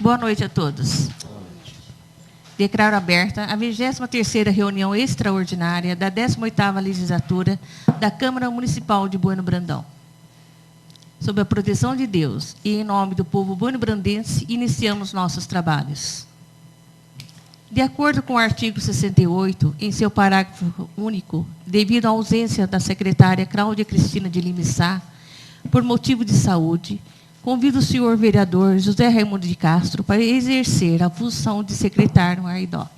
Boa noite a todos. Declaro aberta a 23ª reunião extraordinária da 18ª legislatura da Câmara Municipal de Bueno Brandão. Sob a proteção de Deus e em nome do povo bueno-brandense, iniciamos nossos trabalhos. De acordo com o artigo 68, em seu parágrafo único, devido à ausência da secretária Cláudia Cristina de Limissá, por motivo de saúde, convido o senhor vereador José Raimundo de Castro para exercer a função de secretário AIDOC.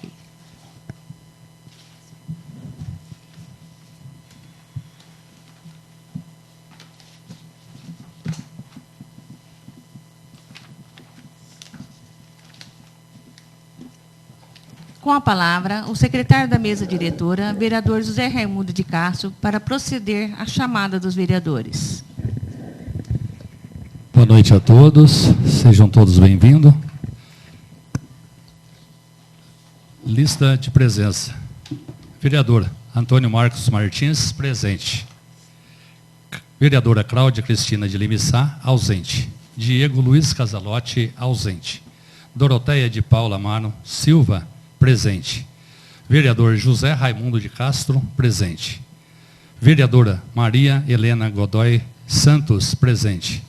Com a palavra, o secretário da mesa diretora, vereador José Raimundo de Castro, para proceder à chamada dos vereadores. Boa noite a todos, sejam todos bem-vindos. Lista de presença. Vereador Antônio Marcos Martins, presente. Vereadora Cláudia Cristina de Limissá, ausente. Diego Luiz Casalotti, ausente. Doroteia de Paula Amaro Silva, presente. Vereador José Raimundo de Castro, presente. Vereadora Maria Helena Godoy Santos, presente.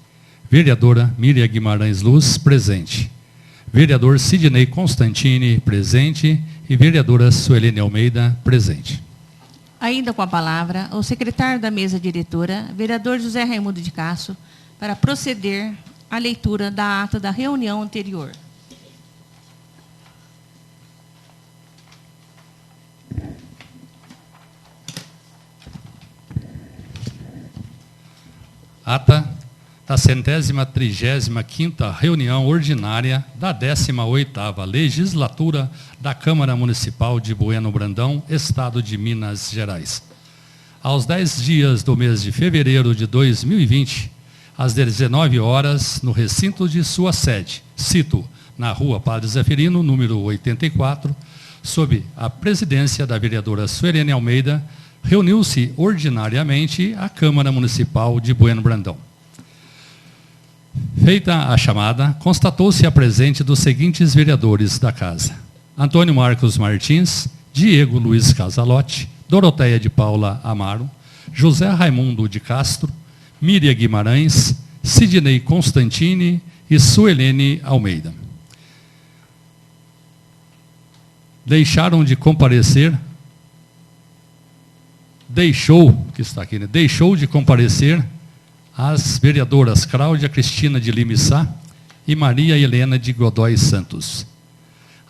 Vereadora Miriam Guimarães Luz, presente. Vereador Sidney Constantini, presente. E vereadora Suelene Almeida, presente. Ainda com a palavra, o secretário da mesa diretora, vereador José Raimundo de Castro, para proceder à leitura da ata da reunião anterior. Ata da 135ª reunião ordinária da 18ª legislatura da Câmara Municipal de Bueno Brandão, Estado de Minas Gerais. Aos 10 dias do mês de fevereiro de 2020, às 19 horas, no recinto de sua sede, cito, na Rua Padre Zeferino, número 84, sob a presidência da vereadora Suelene Almeida, reuniu-se ordinariamente a Câmara Municipal de Bueno Brandão. Feita a chamada, constatou-se a presente dos seguintes vereadores da Casa: Antônio Marcos Martins, Diego Luiz Casalotti, Doroteia de Paula Amaro, José Raimundo de Castro, Miriam Guimarães, Sidney Constantini e Suelene Almeida. Deixou de comparecer as vereadoras Cláudia Cristina de Limissá e Maria Helena de Godoy Santos.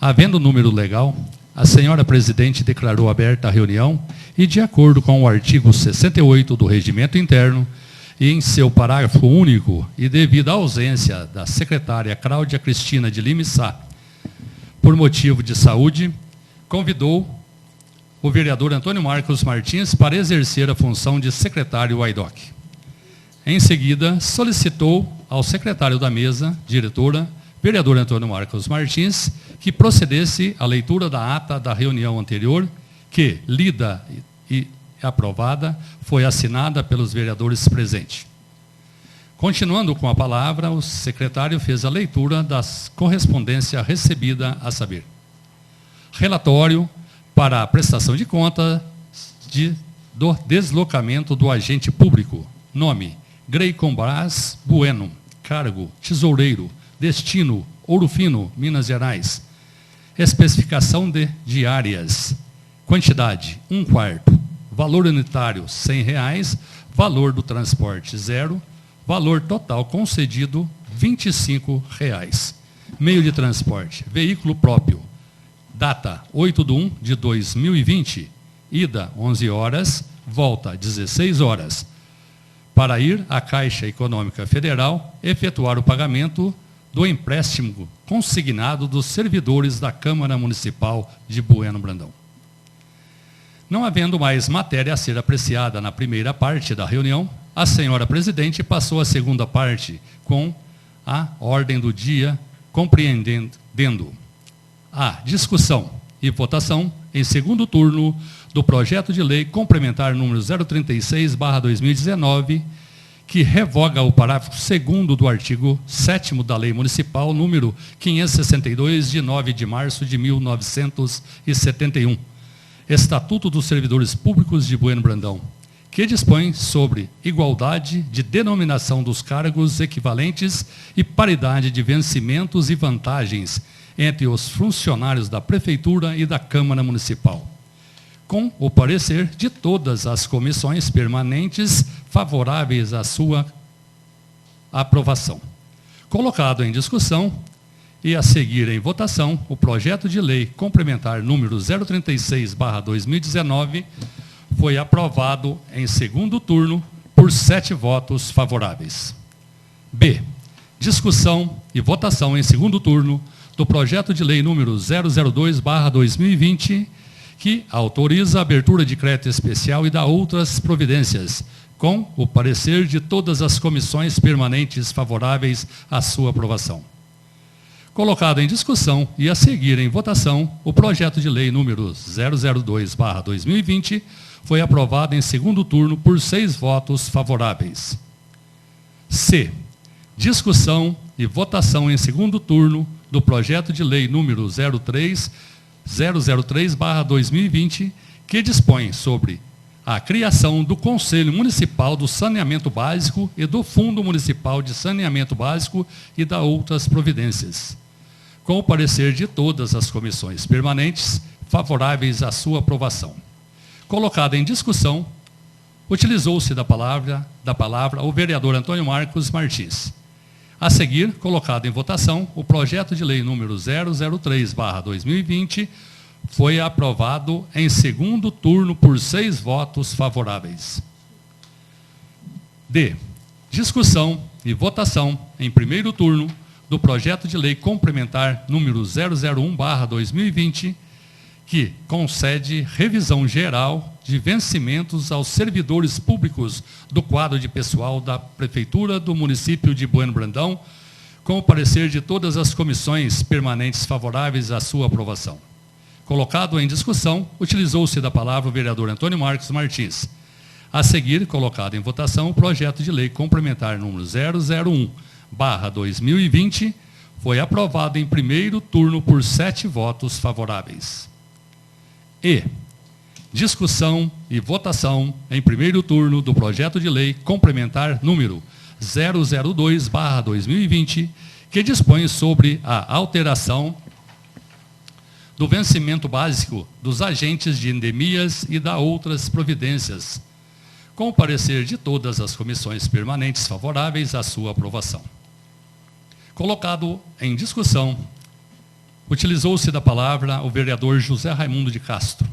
Havendo número legal, a senhora presidente declarou aberta a reunião e, de acordo com o artigo 68 do Regimento Interno, e em seu parágrafo único, e devido à ausência da secretária Cláudia Cristina de Limissá, por motivo de saúde, convidou o vereador Antônio Marcos Martins para exercer a função de secretário AIDOC. Em seguida, solicitou ao secretário da mesa diretora, vereador Antônio Marcos Martins, que procedesse à leitura da ata da reunião anterior, que, lida e aprovada, foi assinada pelos vereadores presentes. Continuando com a palavra, o secretário fez a leitura das correspondência recebida, a saber: relatório para a prestação de conta do deslocamento do agente público. Nome: Greicon Braz Bueno. Cargo: tesoureiro. Destino: Ouro Fino, Minas Gerais. Especificação de diárias. Quantidade: 1/4. Valor unitário: R$100. Valor do transporte: 0. Valor total concedido: R$25. Meio de transporte: veículo próprio. Data: 8/1/2020. Ida: 11 horas. Volta: 16 horas. Para ir à Caixa Econômica Federal, efetuar o pagamento do empréstimo consignado dos servidores da Câmara Municipal de Bueno Brandão. Não havendo mais matéria a ser apreciada na primeira parte da reunião, a senhora presidente passou à segunda parte com a ordem do dia, compreendendo a discussão e votação em segundo turno do projeto de lei complementar número 036/2019, que revoga o parágrafo 2º do artigo 7º da Lei Municipal número 562, de 9 de março de 1971, Estatuto dos Servidores Públicos de Bueno Brandão, que dispõe sobre igualdade de denominação dos cargos equivalentes e paridade de vencimentos e vantagens entre os funcionários da Prefeitura e da Câmara Municipal, com o parecer de todas as comissões permanentes favoráveis à sua aprovação. Colocado em discussão e a seguir em votação, o projeto de lei complementar número 036/2019 foi aprovado em segundo turno por 7 votos favoráveis. B. Discussão e votação em segundo turno do projeto de lei número 002/2020, que autoriza a abertura de crédito especial e dá outras providências, com o parecer de todas as comissões permanentes favoráveis à sua aprovação. Colocado em discussão e a seguir em votação, o projeto de lei número 002/2020 foi aprovado em segundo turno por 6 votos favoráveis. C. Discussão e votação em segundo turno do projeto de lei número 003/2020, que dispõe sobre a criação do Conselho Municipal do Saneamento Básico e do Fundo Municipal de Saneamento Básico e da outras providências, com o parecer de todas as comissões permanentes favoráveis à sua aprovação. Colocado em discussão, utilizou-se da palavra o vereador Antônio Marcos Martins. A seguir, colocado em votação, o projeto de lei número 003/2020 foi aprovado em segundo turno por 6 votos favoráveis. D. Discussão e votação em primeiro turno do projeto de lei complementar número 001/2020, que concede revisão geral de vencimentos aos servidores públicos do quadro de pessoal da Prefeitura do município de Bueno Brandão, com o parecer de todas as comissões permanentes favoráveis à sua aprovação. Colocado em discussão, utilizou-se da palavra o vereador Antônio Marcos Martins. A seguir, colocado em votação, o projeto de lei complementar número 001/2020 foi aprovado em primeiro turno por 7 votos favoráveis. E. Discussão e votação em primeiro turno do projeto de lei complementar número 002/2020, que dispõe sobre a alteração do vencimento básico dos agentes de endemias e da outras providências, com o parecer de todas as comissões permanentes favoráveis à sua aprovação. Colocado em discussão, utilizou-se da palavra o vereador José Raimundo de Castro.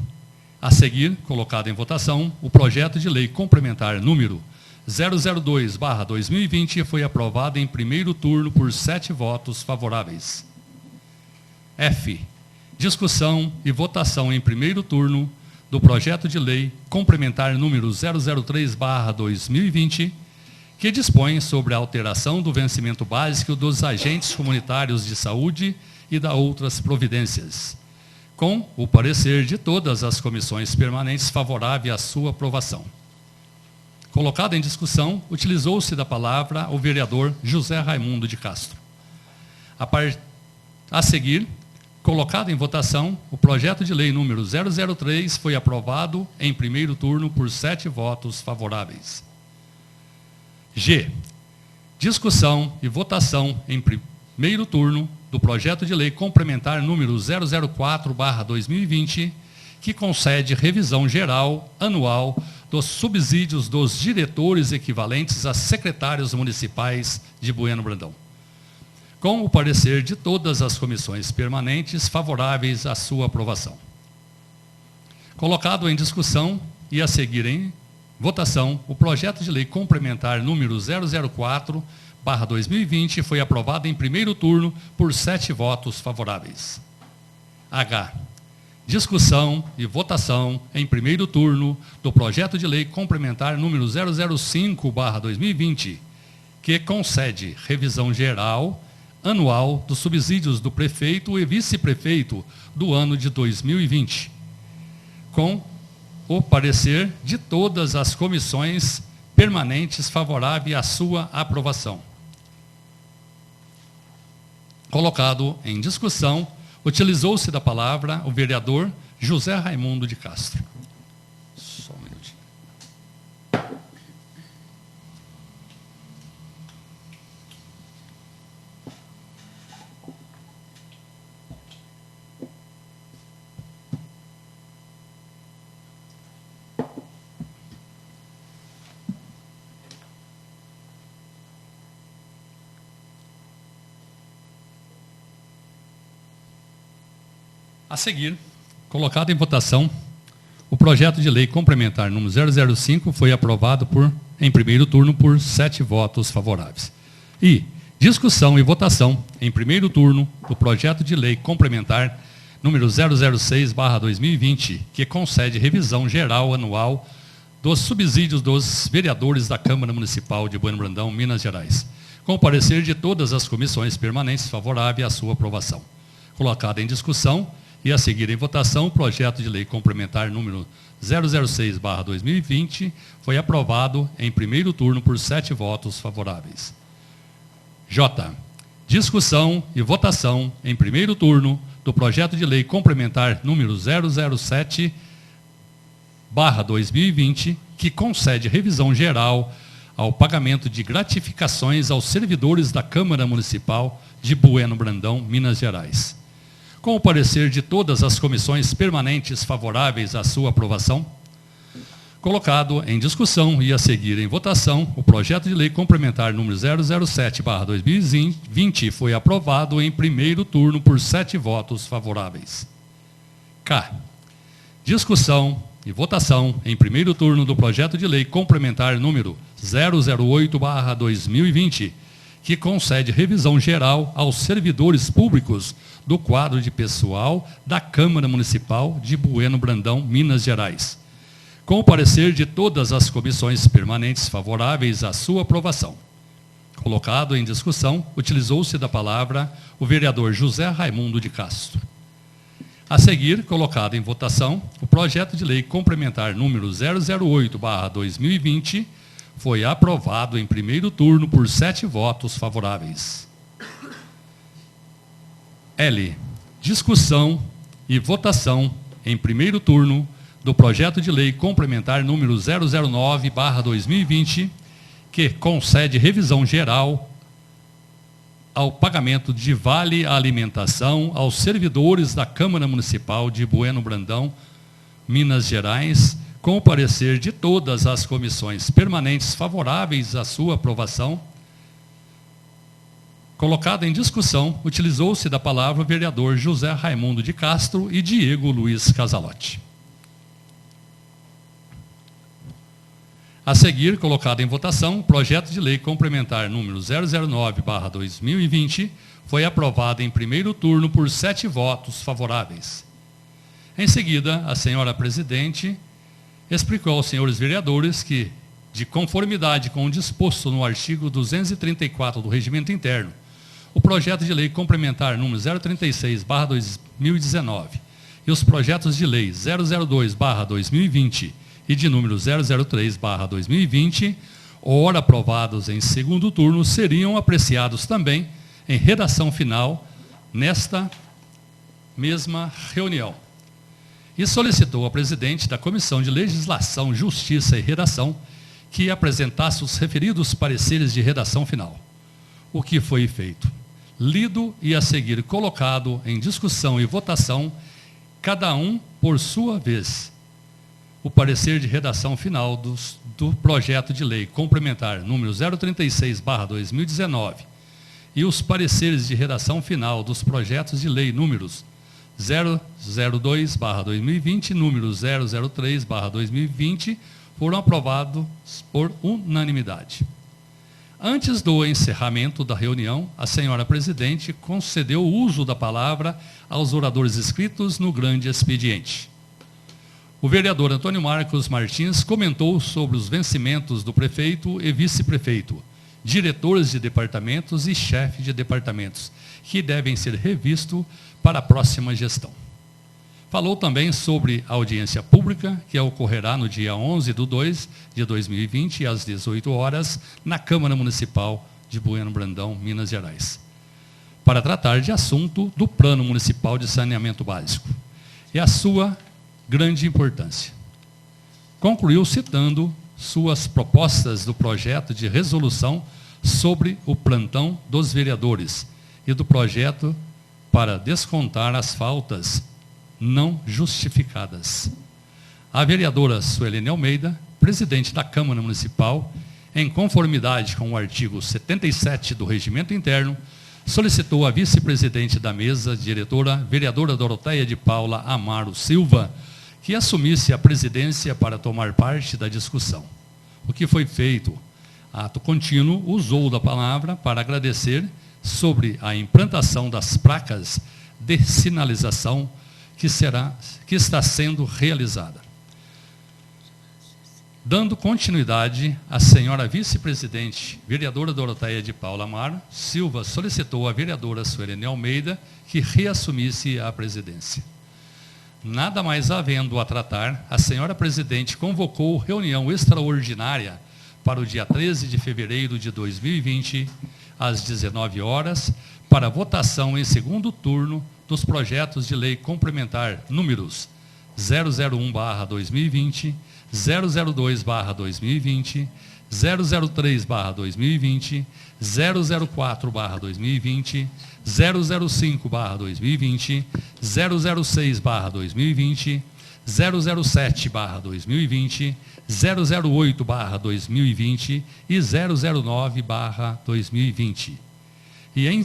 A seguir, colocado em votação, o projeto de lei complementar número 002/2020 foi aprovado em primeiro turno por 7 votos favoráveis. F. Discussão e votação em primeiro turno do projeto de lei complementar número 003/2020, que dispõe sobre a alteração do vencimento básico dos agentes comunitários de saúde e da outras providências, com o parecer de todas as comissões permanentes favorável à sua aprovação. Colocado em discussão, utilizou-se da palavra o vereador José Raimundo de Castro. A seguir, colocado em votação, o projeto de lei número 003 foi aprovado em primeiro turno por 7 votos favoráveis. G. Discussão e votação em primeiro turno do projeto de lei complementar número 004/2020, que concede revisão geral anual dos subsídios dos diretores equivalentes a secretários municipais de Bueno Brandão, com o parecer de todas as comissões permanentes favoráveis à sua aprovação. Colocado em discussão e a seguir em votação, o projeto de lei complementar número 004/2020 foi aprovado em primeiro turno por 7 votos favoráveis. H. Discussão e votação em primeiro turno do projeto de lei complementar número 005/2020, que concede revisão geral anual dos subsídios do prefeito e vice-prefeito do ano de 2020, com o parecer de todas as comissões permanentes favoráveis à sua aprovação. Colocado em discussão, utilizou-se da palavra o vereador José Raimundo de Castro. Só um minutinho. A seguir, colocado em votação, o projeto de lei complementar número 005 foi aprovado em primeiro turno por 7 votos favoráveis. E discussão e votação em primeiro turno do projeto de lei complementar número 006/2020, que concede revisão geral anual dos subsídios dos vereadores da Câmara Municipal de Bueno Brandão, Minas Gerais, com o parecer de todas as comissões permanentes favoráveis à sua aprovação. Colocado em discussão e a seguir em votação, o projeto de lei complementar número 006/2020 foi aprovado em primeiro turno por 7 votos favoráveis. J. Discussão e votação em primeiro turno do projeto de lei complementar número 007/2020, que concede revisão geral ao pagamento de gratificações aos servidores da Câmara Municipal de Bueno Brandão, Minas Gerais. Com o parecer de todas as comissões permanentes favoráveis à sua aprovação, colocado em discussão e a seguir em votação, o projeto de lei complementar número 007/2020 foi aprovado em primeiro turno por 7 votos favoráveis. K. Discussão e votação em primeiro turno do projeto de lei complementar número 008/2020, que concede revisão geral aos servidores públicos do quadro de pessoal da Câmara Municipal de Bueno Brandão, Minas Gerais, com o parecer de todas as comissões permanentes favoráveis à sua aprovação. Colocado em discussão, utilizou-se da palavra o vereador José Raimundo de Castro. A seguir, colocado em votação, o projeto de lei complementar número 008/2020 foi aprovado em primeiro turno por 7 votos favoráveis. L. Discussão e votação em primeiro turno do projeto de lei complementar número 009/2020, que concede revisão geral ao pagamento de vale alimentação aos servidores da Câmara Municipal de Bueno Brandão, Minas Gerais, com o parecer de todas as comissões permanentes favoráveis à sua aprovação. Colocado em discussão, utilizou-se da palavra o vereador José Raimundo de Castro e Diego Luiz Casalotti. A seguir, colocado em votação, o projeto de lei complementar número 009/2020 foi aprovado em primeiro turno por 7 votos favoráveis. Em seguida, a senhora presidente explicou aos senhores vereadores que, de conformidade com o disposto no artigo 234 do Regimento Interno, o projeto de lei complementar número 036/2019 e os projetos de lei 002/2020 e de número 003/2020, ora aprovados em segundo turno, seriam apreciados também em redação final nesta mesma reunião. E solicitou ao presidente da Comissão de Legislação, Justiça e Redação que apresentasse os referidos pareceres de redação final. O que foi feito? Lido e a seguir colocado em discussão e votação, cada um por sua vez, o parecer de redação final do projeto de lei complementar número 036/2019 e os pareceres de redação final dos projetos de lei números 002/2020 e número 003/2020 foram aprovados por unanimidade. Antes do encerramento da reunião, a senhora presidente concedeu o uso da palavra aos oradores inscritos no grande expediente. O vereador Antônio Marcos Martins comentou sobre os vencimentos do prefeito e vice-prefeito, diretores de departamentos e chefes de departamentos, que devem ser revistos para a próxima gestão. Falou também sobre a audiência pública, que ocorrerá no dia 11/2 de 2020, às 18 horas, na Câmara Municipal de Bueno Brandão, Minas Gerais, para tratar de assunto do Plano Municipal de Saneamento Básico e a sua grande importância. Concluiu citando suas propostas do projeto de resolução sobre o plantão dos vereadores e do projeto para descontar as faltas não justificadas. A vereadora Suelene Almeida, presidente da Câmara Municipal, em conformidade com o artigo 77 do Regimento Interno, solicitou à vice-presidente da mesa, diretora, vereadora Doroteia de Paula Amaro Silva, que assumisse a presidência para tomar parte da discussão. O que foi feito? Ato contínuo, usou da palavra para agradecer sobre a implantação das placas de sinalização que está sendo realizada. Dando continuidade, a senhora vice-presidente, vereadora Doroteia de Paula Amaro Silva, solicitou à vereadora Suelene Almeida que reassumisse a presidência. Nada mais havendo a tratar, a senhora presidente convocou reunião extraordinária para o dia 13 de fevereiro de 2020, às 19 horas, para votação em segundo turno dos projetos de lei complementar números 001/2020, 002/2020, 003/2020, 004/2020, 005/2020, 006/2020, 007/2020, 008/2020 e 009/2020. E em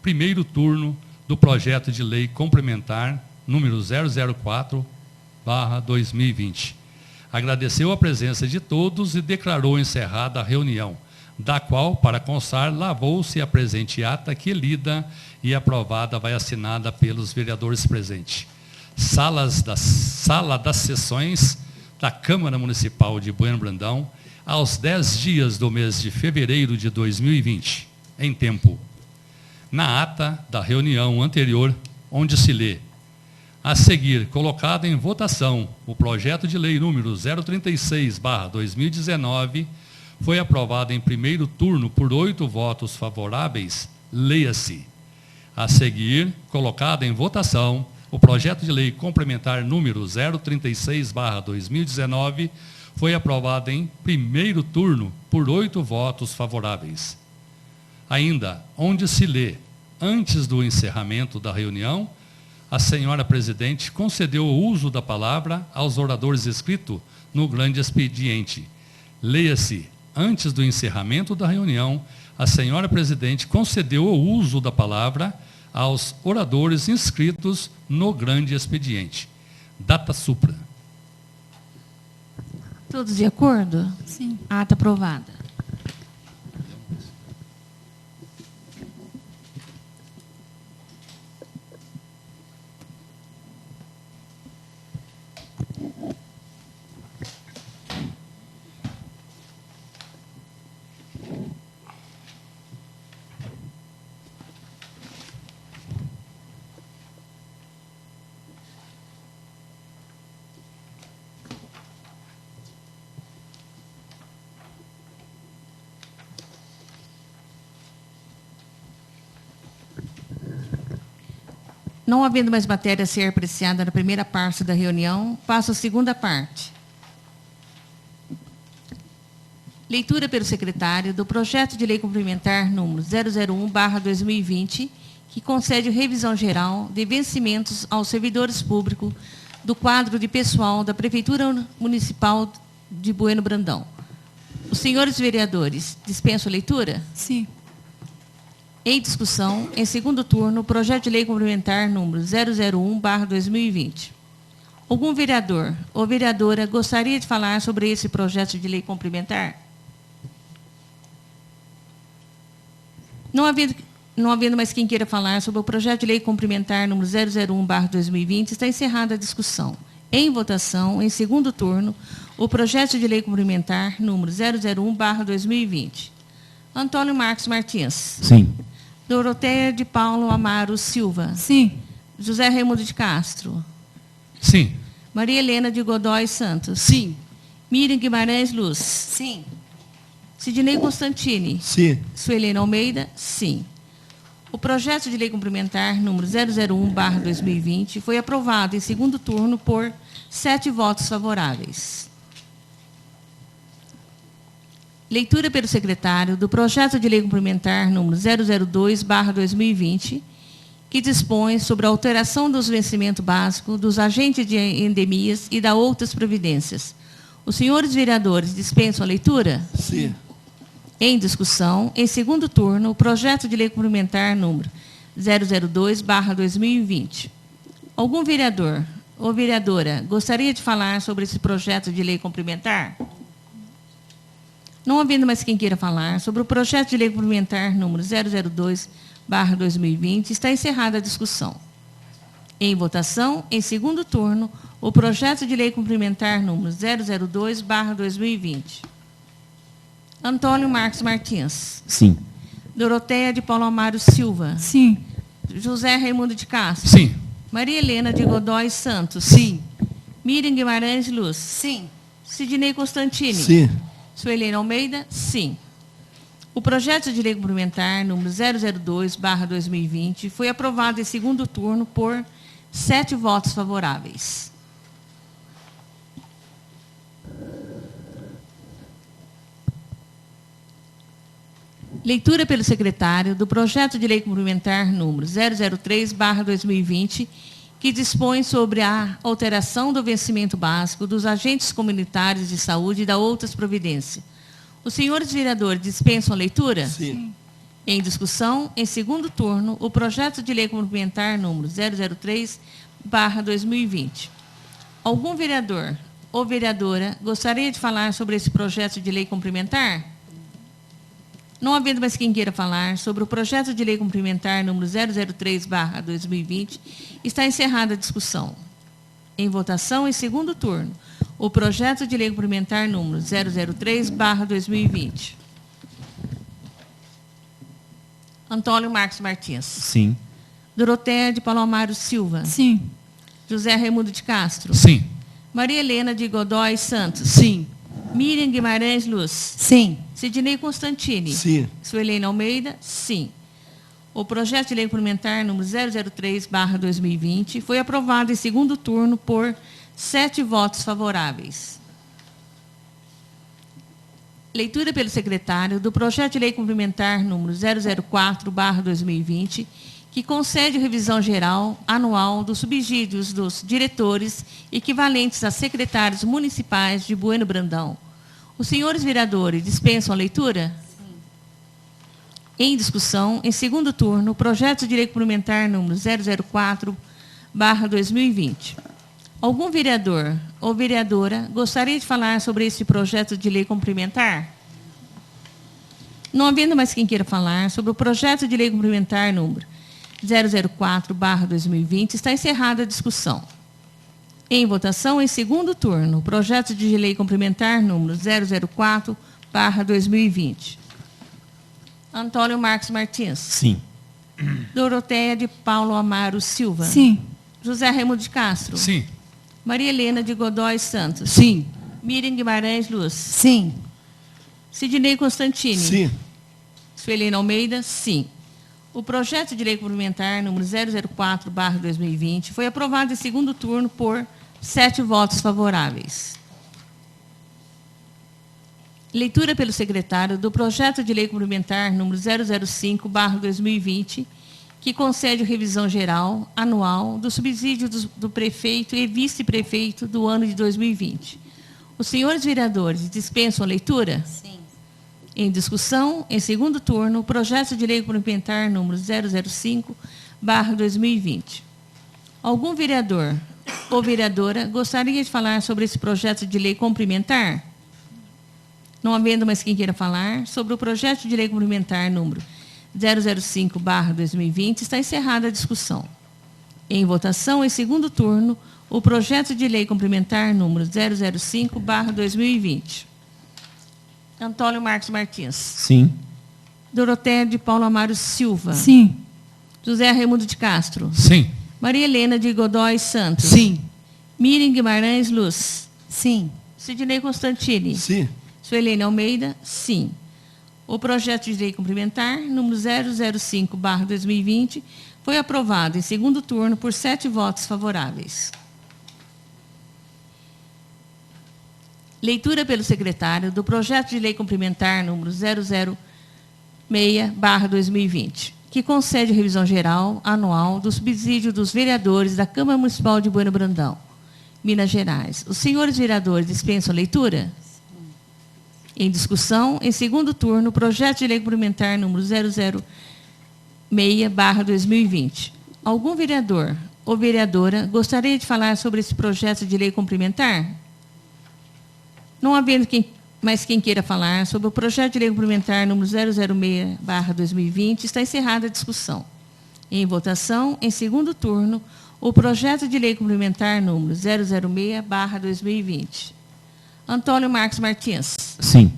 primeiro turno do projeto de lei complementar número 004/2020. Agradeceu a presença de todos e declarou encerrada a reunião, da qual, para constar, lavou-se a presente ata que lida e aprovada vai assinada pelos vereadores presentes. Sala das sessões da Câmara Municipal de Bueno Brandão, aos 10 dias do mês de fevereiro de 2020, em tempo. Na ata da reunião anterior, onde se lê: a seguir, colocado em votação, o projeto de lei número 036/2019, foi aprovado em primeiro turno por 8 votos favoráveis, leia-se. A seguir, colocado em votação, o projeto de lei complementar número 036/2019, foi aprovado em primeiro turno por 8 votos favoráveis. Ainda, onde se lê, antes do encerramento da reunião, a senhora presidente concedeu o uso da palavra aos oradores inscritos no grande expediente. Leia-se, antes do encerramento da reunião, a senhora presidente concedeu o uso da palavra aos oradores inscritos no grande expediente. Data supra. Todos de acordo? Sim. Ata aprovada. Não havendo mais matéria a ser apreciada na primeira parte da reunião, passo à segunda parte. Leitura pelo secretário do projeto de lei complementar número 001/2020, que concede revisão geral de vencimentos aos servidores públicos do quadro de pessoal da Prefeitura Municipal de Bueno Brandão. Os senhores vereadores, dispensam a leitura? Sim. Em discussão, em segundo turno, o projeto de lei complementar número 001/2020. Algum vereador ou vereadora gostaria de falar sobre esse projeto de lei complementar? Não havendo mais quem queira falar sobre o projeto de lei complementar número 001/2020, está encerrada a discussão. Em votação, em segundo turno, o projeto de lei complementar número 001/2020. Antônio Marcos Martins. Sim. Doroteia de Paulo Amaro Silva. Sim. José Raimundo de Castro. Sim. Maria Helena de Godoy Santos. Sim. Miriam Guimarães Luz. Sim. Sidnei Constantini. Sim. Suelene Almeida, sim. O projeto de lei complementar número 001/2020 foi aprovado em segundo turno por 7 votos favoráveis. Leitura pelo secretário do projeto de lei complementar número 002/2020, que dispõe sobre a alteração dos vencimentos básicos dos agentes de endemias e da outras providências. Os senhores vereadores dispensam a leitura? Sim. Em discussão, em segundo turno, o projeto de lei complementar número 002/2020. Algum vereador ou vereadora gostaria de falar sobre esse projeto de lei complementar? Não havendo mais quem queira falar sobre o projeto de lei complementar número 002/2020, está encerrada a discussão. Em votação, em segundo turno, o projeto de lei complementar número 002/2020. Antônio Marcos Martins. Sim. Doroteia de Paulo Amaro Silva. Sim. José Raimundo de Castro. Sim. Maria Helena de Godoy Santos. Sim. Miriam Guimarães Luz. Sim. Sidnei Constantini. Sim. Suelene Almeida, sim. O projeto de lei complementar número 002/2020 foi aprovado em segundo turno por 7 votos favoráveis. Leitura pelo secretário do projeto de lei complementar número 003/2020, que dispõe sobre a alteração do vencimento básico dos agentes comunitários de saúde e da outras providências. Os senhores vereadores dispensam a leitura? Sim. Em discussão, em segundo turno, o projeto de lei complementar número 003/2020. Algum vereador ou vereadora gostaria de falar sobre esse projeto de lei complementar? Não havendo mais quem queira falar sobre o projeto de lei complementar número 003/2020, está encerrada a discussão. Em votação, em segundo turno, o projeto de lei complementar número 003/2020. Antônio Marcos Martins. Sim. Doroteia de Paulo Amaro Silva. Sim. José Raimundo de Castro. Sim. Maria Helena de Godoy Santos. Sim. Miriam Guimarães Luz. Sim. Sidnei Constantini. Sim. Suelene Almeida, sim. O projeto de lei complementar número 003/2020 foi aprovado em segundo turno por 7 votos favoráveis. Leitura pelo secretário do projeto de lei complementar número 004/2020, que concede revisão geral anual dos subsídios dos diretores equivalentes a secretários municipais de Bueno Brandão. Os senhores vereadores dispensam a leitura? Sim. Em discussão, em segundo turno, o projeto de lei complementar número 004/2020. Algum vereador ou vereadora gostaria de falar sobre esse projeto de lei complementar? Não havendo mais quem queira falar sobre o projeto de lei complementar número 004/2020, está encerrada a discussão. Em votação, em segundo turno, o projeto de lei complementar número 004/2020. Antônio Marcos Martins. Sim. Doroteia de Paulo Amaro Silva. Sim. José Raimundo de Castro. Sim. Maria Helena de Godoy Santos. Sim. Miriam Guimarães Luz. Sim. Sidnei Constantini. Sim. Suelene Almeida, sim. O projeto de lei complementar número 004/2020 foi aprovado em segundo turno por 7 votos favoráveis. Leitura pelo secretário do projeto de lei complementar número 005/2020, que concede revisão geral anual do subsídio do prefeito e vice-prefeito do ano de 2020. Os senhores vereadores dispensam a leitura? Sim. Em discussão, em segundo turno, o projeto de lei complementar número 005/2020. Algum vereador ou vereadora gostaria de falar sobre esse projeto de lei complementar? Não havendo mais quem queira falar sobre o projeto de lei complementar número 005/2020, está encerrada a discussão. Em votação, em segundo turno, o projeto de lei complementar número 005/2020. Antônio Marcos Martins. Sim. Doroteia de Paulo Amaro Silva. Sim. José Raimundo de Castro. Sim. Maria Helena de Godoy Santos. Sim. Miriam Guimarães Luz. Sim. Sidnei Constantini. Sim. Suelene Almeida, sim. O projeto de lei complementar, número 005/2020, foi aprovado em segundo turno por 7 votos favoráveis. Leitura pelo secretário do projeto de lei complementar, número 006/2020, que concede revisão geral anual do subsídio dos vereadores da Câmara Municipal de Bueno Brandão, Minas Gerais. Os senhores vereadores dispensam a leitura? Em discussão, em segundo turno, o projeto de lei complementar número 006/2020. Algum vereador ou vereadora gostaria de falar sobre esse projeto de lei complementar? Não havendo mais quem queira falar sobre o projeto de lei complementar número 006/2020, está encerrada a discussão. Em votação, em segundo turno, o projeto de lei complementar número 006/2020. Antônio Marcos Martins. Sim.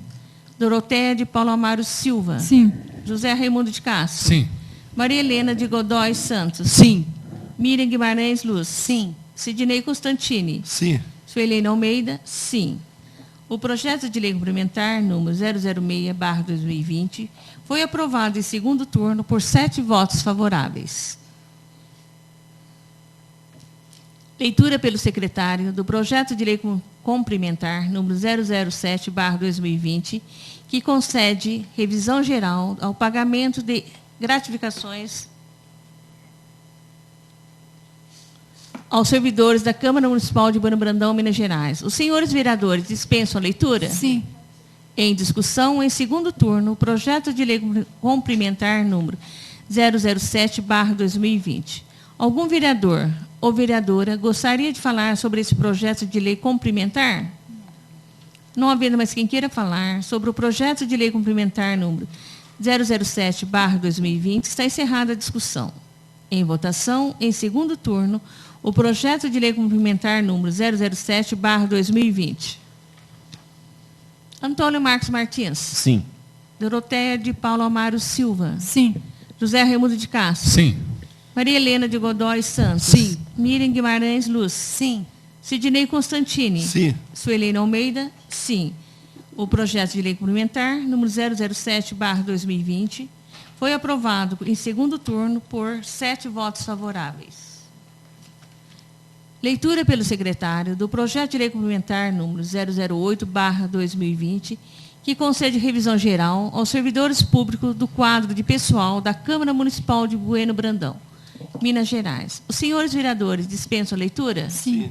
Doroteia de Paulo Amaro Silva. Sim. José Raimundo de Castro. Sim. Maria Helena de Godoy Santos. Sim. Miriam Guimarães Luz. Sim. Sidnei Constantini. Sim. Suelene Almeida, sim. O projeto de lei complementar número 006/2020 foi aprovado em segundo turno por 7 votos favoráveis. Leitura pelo secretário do projeto de lei complementar número 007/2020, que concede revisão geral ao pagamento de gratificações aos servidores da Câmara Municipal de Bueno Brandão, Minas Gerais. Os senhores vereadores dispensam a leitura? Sim. Em discussão, em segundo turno, o projeto de lei complementar número 007/2020. Algum vereador ou vereadora gostaria de falar sobre esse projeto de lei complementar? Não havendo mais quem queira falar sobre o projeto de lei complementar número 007/2020, está encerrada a discussão. Em votação, em segundo turno, o projeto de lei complementar número 007/2020. Antônio Marcos Martins. Sim. Doroteia de Paulo Amaro Silva. Sim. José Raimundo de Castro. Sim. Maria Helena de Godoy Santos. Sim. Miriam Guimarães Luz. Sim. Sidnei Constantini. Sim. Suelene Almeida, sim. O projeto de lei complementar, número 007/2020, foi aprovado em segundo turno por 7 votos favoráveis. Leitura pelo secretário do projeto de lei complementar, número 008/2020, que concede revisão geral aos servidores públicos do quadro de pessoal da Câmara Municipal de Bueno Brandão, Minas Gerais. Os senhores vereadores dispensam a leitura? Sim.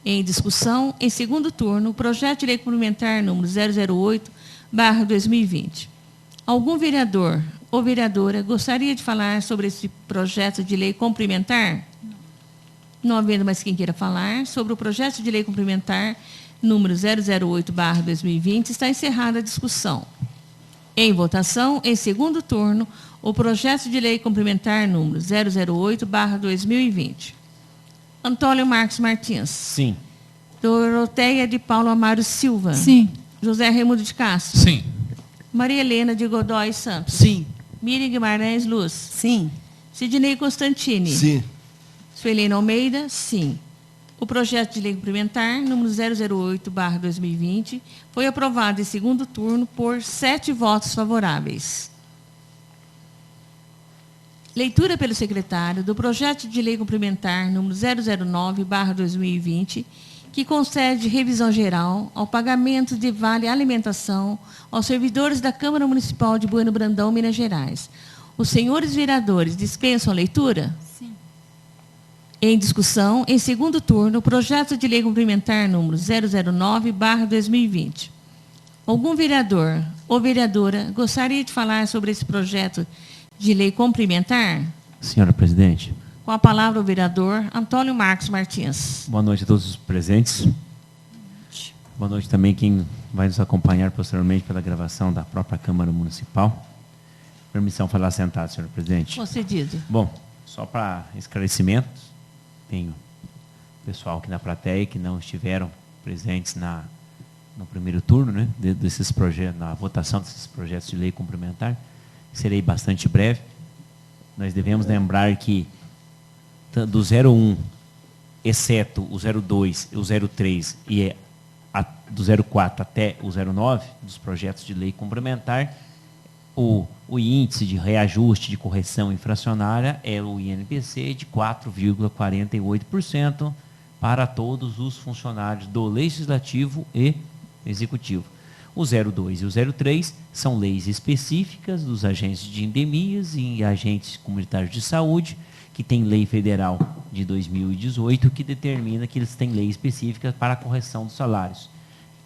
Em discussão, em segundo turno, o projeto de lei complementar número 008/2020. Algum vereador ou vereadora gostaria de falar sobre esse projeto de lei complementar? Não havendo mais quem queira falar sobre o projeto de lei complementar número 008/2020, está encerrada a discussão. Em votação, em segundo turno, o projeto de lei complementar número 008/2020. Antônio Marcos Martins. Sim. Doroteia de Paulo Amaro Silva. Sim. José Raimundo de Castro. Sim. Maria Helena de Godoy Santos. Sim. Miriam Guimarães Luz. Sim. Sidnei Constantini. Sim. Suelene Almeida, sim. O projeto de lei complementar, número 008/2020, foi aprovado em segundo turno por 7 votos favoráveis. Leitura pelo secretário do projeto de lei complementar, número 009/2020, que concede revisão geral ao pagamento de vale alimentação aos servidores da Câmara Municipal de Bueno Brandão, Minas Gerais. Os senhores vereadores dispensam a leitura? Sim. Em discussão, em segundo turno, o projeto de lei complementar número 009/2020. Algum vereador ou vereadora gostaria de falar sobre esse projeto de lei complementar? Senhora presidente. Com a palavra o vereador Antônio Marcos Martins. Boa noite a todos os presentes. Boa noite também quem vai nos acompanhar posteriormente pela gravação da própria Câmara Municipal. Permissão falar sentado, senhora presidente. Concedido. Bom, só para esclarecimentos, tenho pessoal aqui na plateia que não estiveram presentes no primeiro turno, né, desses projetos, na votação desses projetos de lei complementar. Serei bastante breve. Nós devemos lembrar que do 01 exceto o 02, o 03 e do 04 até o 09, dos projetos de lei complementar, o índice de reajuste de correção inflacionária é o INPC de 4,48% para todos os funcionários do Legislativo e Executivo. O 02 e o 03 são leis específicas dos agentes de endemias e agentes comunitários de saúde, que tem lei federal de 2018 que determina que eles têm lei específica para a correção dos salários.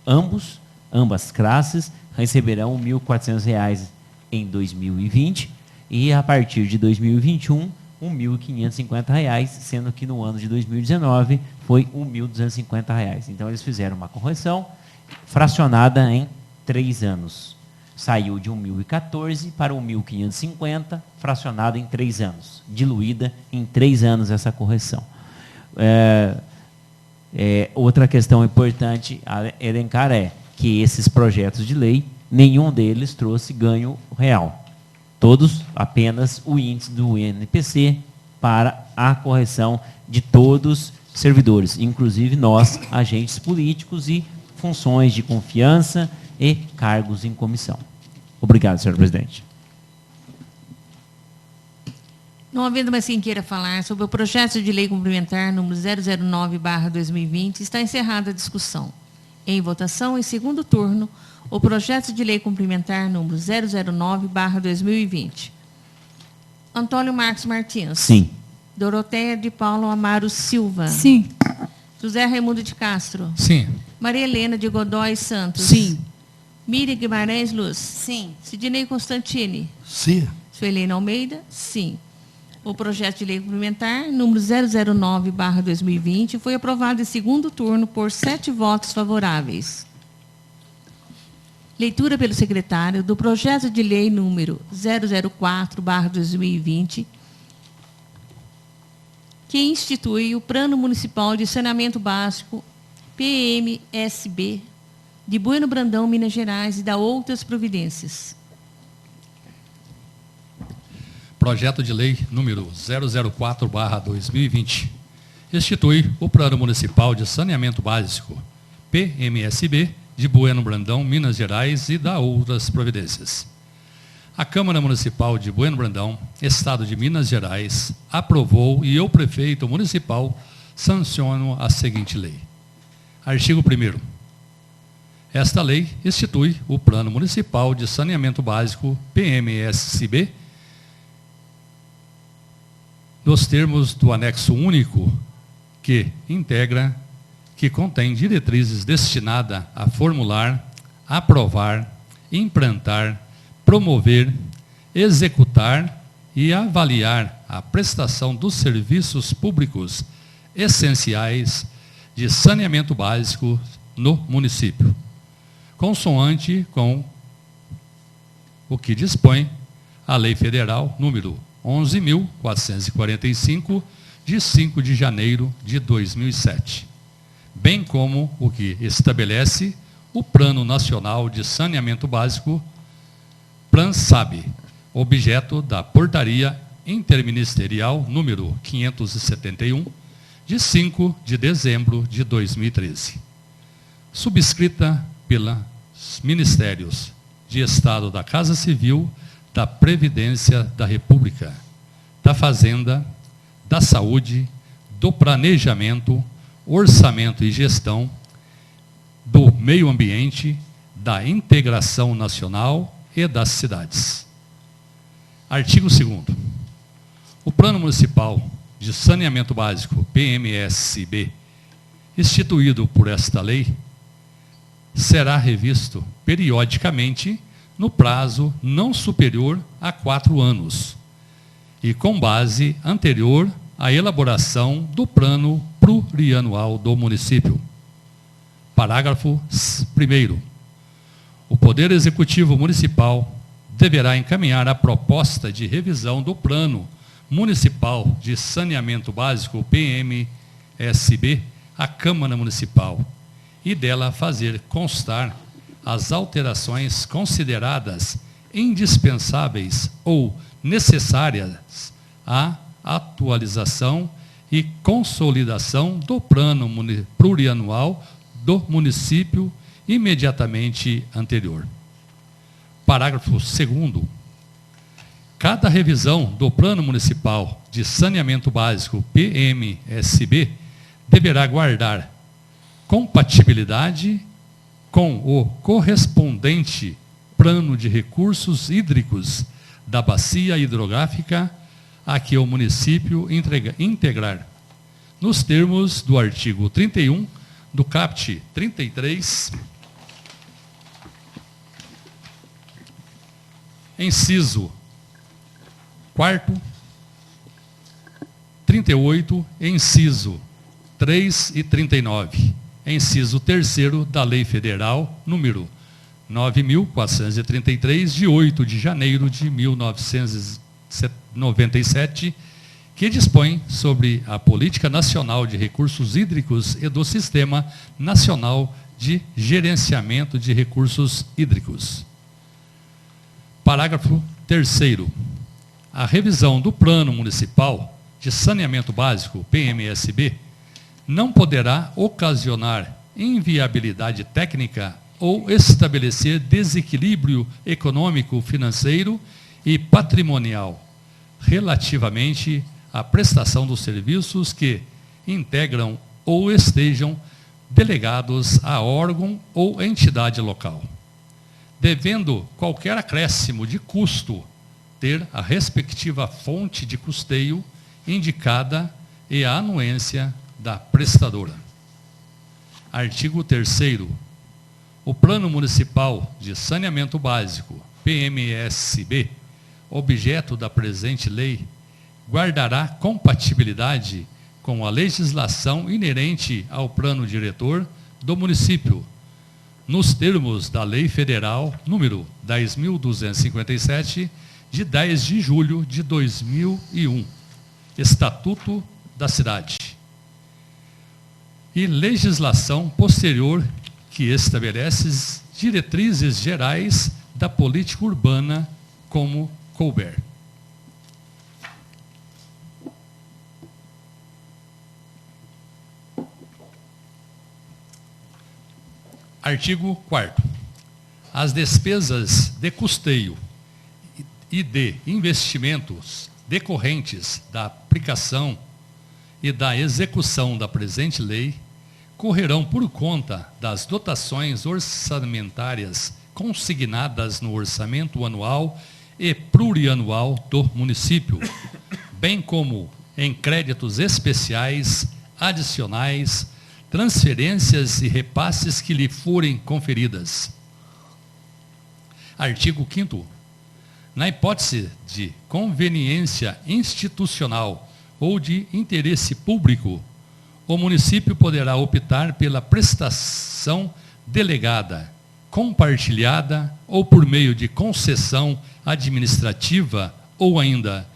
Ambas classes receberão R$ 1.400 em 2020 e, a partir de 2021, R$ 1.550, sendo que no ano de 2019 foi R$ 1.250. Então, eles fizeram uma correção fracionada em 3 anos. Saiu de 1.014 para 1.550, fracionada em 3 anos, diluída em 3 anos essa correção. Outra questão importante a elencar é que esses projetos de lei, nenhum deles trouxe ganho real. Todos apenas o índice do INPC para a correção de todos os servidores, inclusive nós, agentes políticos e funções de confiança e cargos em comissão. Obrigado, senhor presidente. Não havendo mais quem queira falar sobre o projeto de lei complementar número 009/2020, está encerrada a discussão. Em votação, em segundo turno, o projeto de lei complementar número 009/2020. Antônio Marcos Martins. Sim. Doroteia de Paulo Amaro Silva. Sim. José Raimundo de Castro. Sim. Maria Helena de Godoy Santos. Sim. Miriam Guimarães Luz. Sim. Sidney Constantini. Sim. Suelena Almeida. Sim. O projeto de lei complementar, número 009/2020, foi aprovado em segundo turno por 7 votos favoráveis. Leitura pelo secretário do projeto de lei número 004/2020, que institui o Plano Municipal de Saneamento Básico, PMSB, de Bueno Brandão, Minas Gerais, e da outras providências. Projeto de lei número 004/2020 institui o Plano Municipal de Saneamento Básico, PMSB, de Bueno Brandão, Minas Gerais, e da outras providências. A Câmara Municipal de Bueno Brandão, Estado de Minas Gerais, aprovou e o prefeito municipal sanciono a seguinte lei. Artigo 1º. Esta lei institui o Plano Municipal de Saneamento Básico, PMSB, nos termos do anexo único que contém diretrizes destinadas a formular, aprovar, implantar, promover, executar e avaliar a prestação dos serviços públicos essenciais de saneamento básico no município, consoante com o que dispõe a Lei Federal número 11.445, de 5 de janeiro de 2007, bem como o que estabelece o Plano Nacional de Saneamento Básico, PLAN-SAB, objeto da Portaria Interministerial número 571, de 5 de dezembro de 2013, subscrita pelos Ministérios de Estado da Casa Civil, da Previdência da República, da Fazenda, da Saúde, do Planejamento, Orçamento e Gestão, do Meio Ambiente, da Integração Nacional e das Cidades. Artigo 2º. O Plano Municipal de Saneamento Básico, PMSB, instituído por esta lei, será revisto periodicamente no prazo não superior a 4 anos, e com base anterior à elaboração do plano plurianual do município. Parágrafo 1º. O Poder Executivo Municipal deverá encaminhar a proposta de revisão do Plano Municipal de Saneamento Básico, PMSB, à Câmara Municipal, e dela fazer constar as alterações consideradas indispensáveis ou necessárias à atualização e consolidação do plano plurianual do município imediatamente anterior. Parágrafo 2º. Cada revisão do Plano Municipal de Saneamento Básico, PMSB, deverá guardar compatibilidade com o correspondente Plano de Recursos Hídricos da Bacia Hidrográfica a que o município integrar, nos termos do artigo 31 do caput 33, inciso 4º, 38, inciso 3 e 39, inciso 3º da Lei Federal número 9.433, de 8 de janeiro de 1997, que dispõe sobre a Política Nacional de Recursos Hídricos e do Sistema Nacional de Gerenciamento de Recursos Hídricos. Parágrafo 3º. A revisão do Plano Municipal de Saneamento Básico, PMSB, não poderá ocasionar inviabilidade técnica ou estabelecer desequilíbrio econômico, financeiro e patrimonial relativamente à prestação dos serviços que integram ou estejam delegados a órgão ou entidade local, devendo qualquer acréscimo de custo ter a respectiva fonte de custeio indicada e a anuência da prestadora. Artigo 3º. O Plano Municipal de Saneamento Básico, PMSB, objeto da presente lei, guardará compatibilidade com a legislação inerente ao plano diretor do município, nos termos da Lei Federal número 10.257, de 10 de julho de 2001, Estatuto da Cidade, e legislação posterior que estabelece diretrizes gerais da política urbana como couber. Artigo 4º. As despesas de custeio e de investimentos decorrentes da aplicação e da execução da presente lei correrão por conta das dotações orçamentárias consignadas no orçamento anual e plurianual do município, bem como em créditos especiais, adicionais, transferências e repasses que lhe forem conferidas. Artigo 5º. Na hipótese de conveniência institucional ou de interesse público, o município poderá optar pela prestação delegada, compartilhada ou por meio de concessão administrativa ou ainda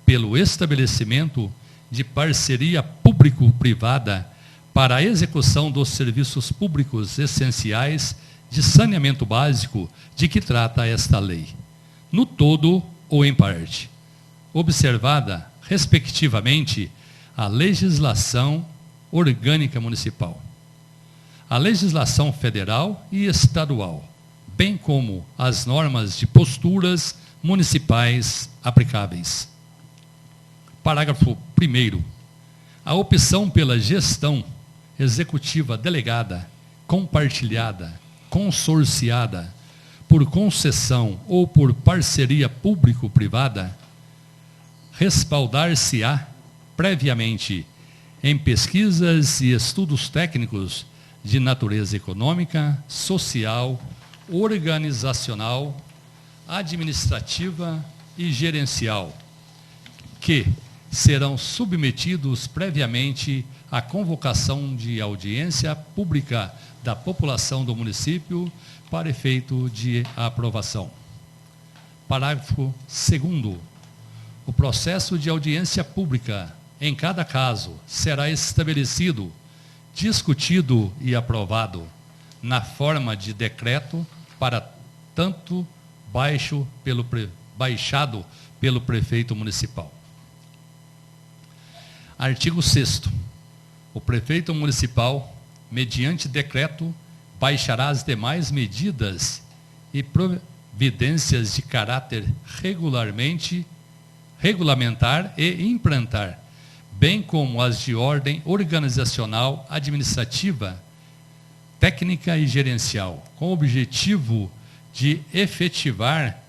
pelo estabelecimento de parceria público-privada para a execução dos serviços públicos essenciais de saneamento básico de que trata esta lei, no todo ou em parte, observada, respectivamente, a legislação orgânica municipal, a legislação federal e estadual, bem como as normas de posturas municipais aplicáveis. Parágrafo 1º. A opção pela gestão executiva delegada, compartilhada, consorciada, por concessão ou por parceria público-privada, respaldar-se-á previamente em pesquisas e estudos técnicos de natureza econômica, social, organizacional, administrativa e gerencial, que serão submetidos previamente à convocação de audiência pública da população do município para efeito de aprovação. Parágrafo 2º. O processo de audiência pública, em cada caso, será estabelecido, discutido e aprovado na forma de decreto para tanto baixado pelo prefeito municipal. Artigo 6º. O prefeito municipal, mediante decreto, baixará as demais medidas e providências de caráter regulamentar e implantar, bem como as de ordem organizacional, administrativa, técnica e gerencial, com o objetivo de efetivar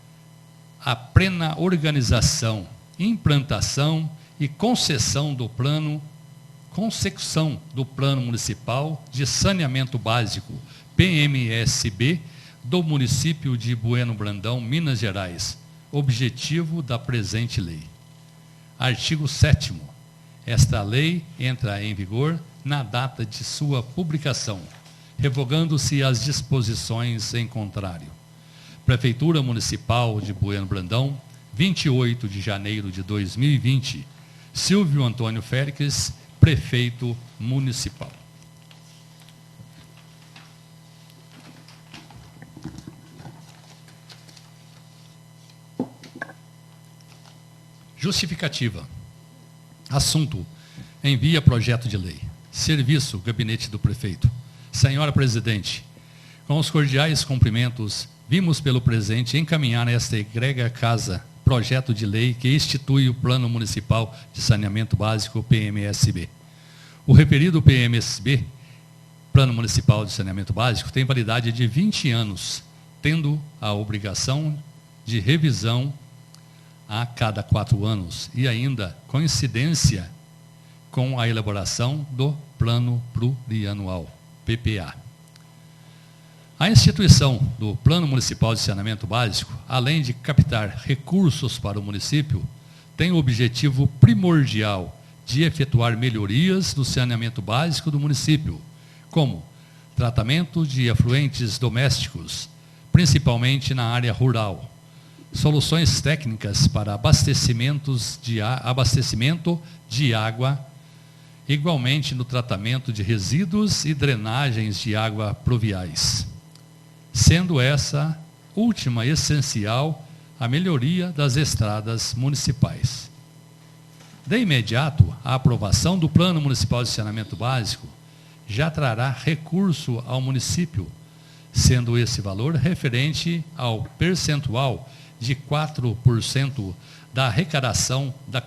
a plena organização, implantação e consecução do plano municipal de saneamento básico, PMSB, do município de Bueno Brandão, Minas Gerais, objetivo da presente lei. Artigo 7º. Esta lei entra em vigor na data de sua publicação, revogando-se as disposições em contrário. Prefeitura Municipal de Bueno Brandão, 28 de janeiro de 2020. Silvio Antônio Félix, prefeito municipal. Justificativa. Assunto: envia projeto de lei. Serviço: Gabinete do Prefeito. Senhora Presidente, com os cordiais cumprimentos, vimos pelo presente encaminhar a esta egrega casa projeto de lei que institui o Plano Municipal de Saneamento Básico, PMSB. O referido PMSB, Plano Municipal de Saneamento Básico, tem validade de 20 anos, tendo a obrigação de revisão a cada 4 anos e ainda coincidência com a elaboração do Plano Plurianual, PPA. A instituição do Plano Municipal de Saneamento Básico, além de captar recursos para o município, tem o objetivo primordial de efetuar melhorias do saneamento básico do município, como tratamento de efluentes domésticos, principalmente na área rural, soluções técnicas para abastecimento de água, igualmente no tratamento de resíduos e drenagens de água pluviais, sendo essa última essencial a melhoria das estradas municipais. De imediato, a aprovação do Plano Municipal de Saneamento Básico já trará recurso ao município, sendo esse valor referente ao percentual de 4% da arrecadação da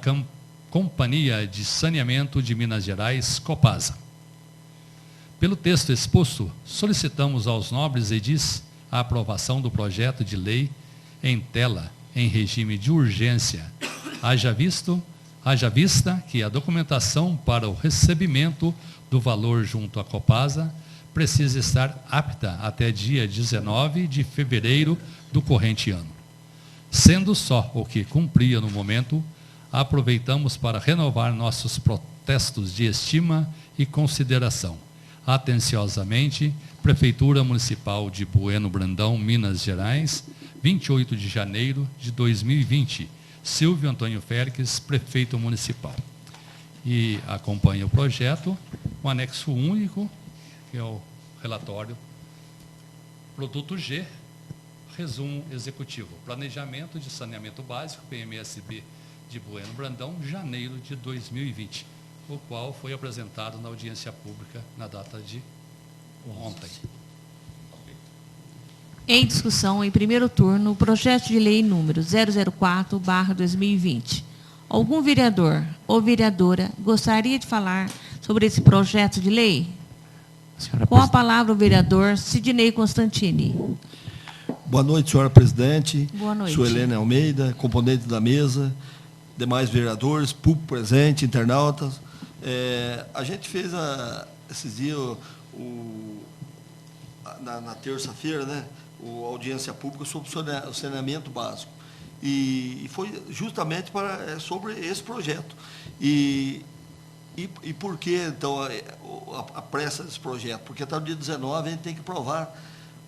Companhia de Saneamento de Minas Gerais, Copasa. Pelo texto exposto, solicitamos aos nobres edis a aprovação do projeto de lei em tela, em regime de urgência, haja vista que a documentação para o recebimento do valor junto à Copasa precisa estar apta até dia 19 de fevereiro do corrente ano. Sendo só o que cumpria no momento, aproveitamos para renovar nossos protestos de estima e consideração. Atenciosamente, Prefeitura Municipal de Bueno Brandão, Minas Gerais, 28 de janeiro de 2020. Silvio Antônio Félix, Prefeito Municipal. E acompanha o projeto, um anexo único, que é o relatório. Produto G, resumo executivo. Planejamento de saneamento básico, PMSB de Bueno Brandão, janeiro de 2020, o qual foi apresentado na audiência pública na data de ontem. Em discussão, em primeiro turno, o projeto de lei número 004/2020. Algum vereador ou vereadora gostaria de falar sobre esse projeto de lei? Com a palavra o vereador Sidney Constantini. Boa noite, senhora presidente. Boa noite. Sou Helena Almeida, componente da mesa, demais vereadores, público presente, internautas. A gente fez esses dias, na terça-feira, né, a audiência pública sobre o saneamento básico. E foi justamente sobre esse projeto. E por que, então, a pressa desse projeto? Porque até o dia 19 a gente tem que aprovar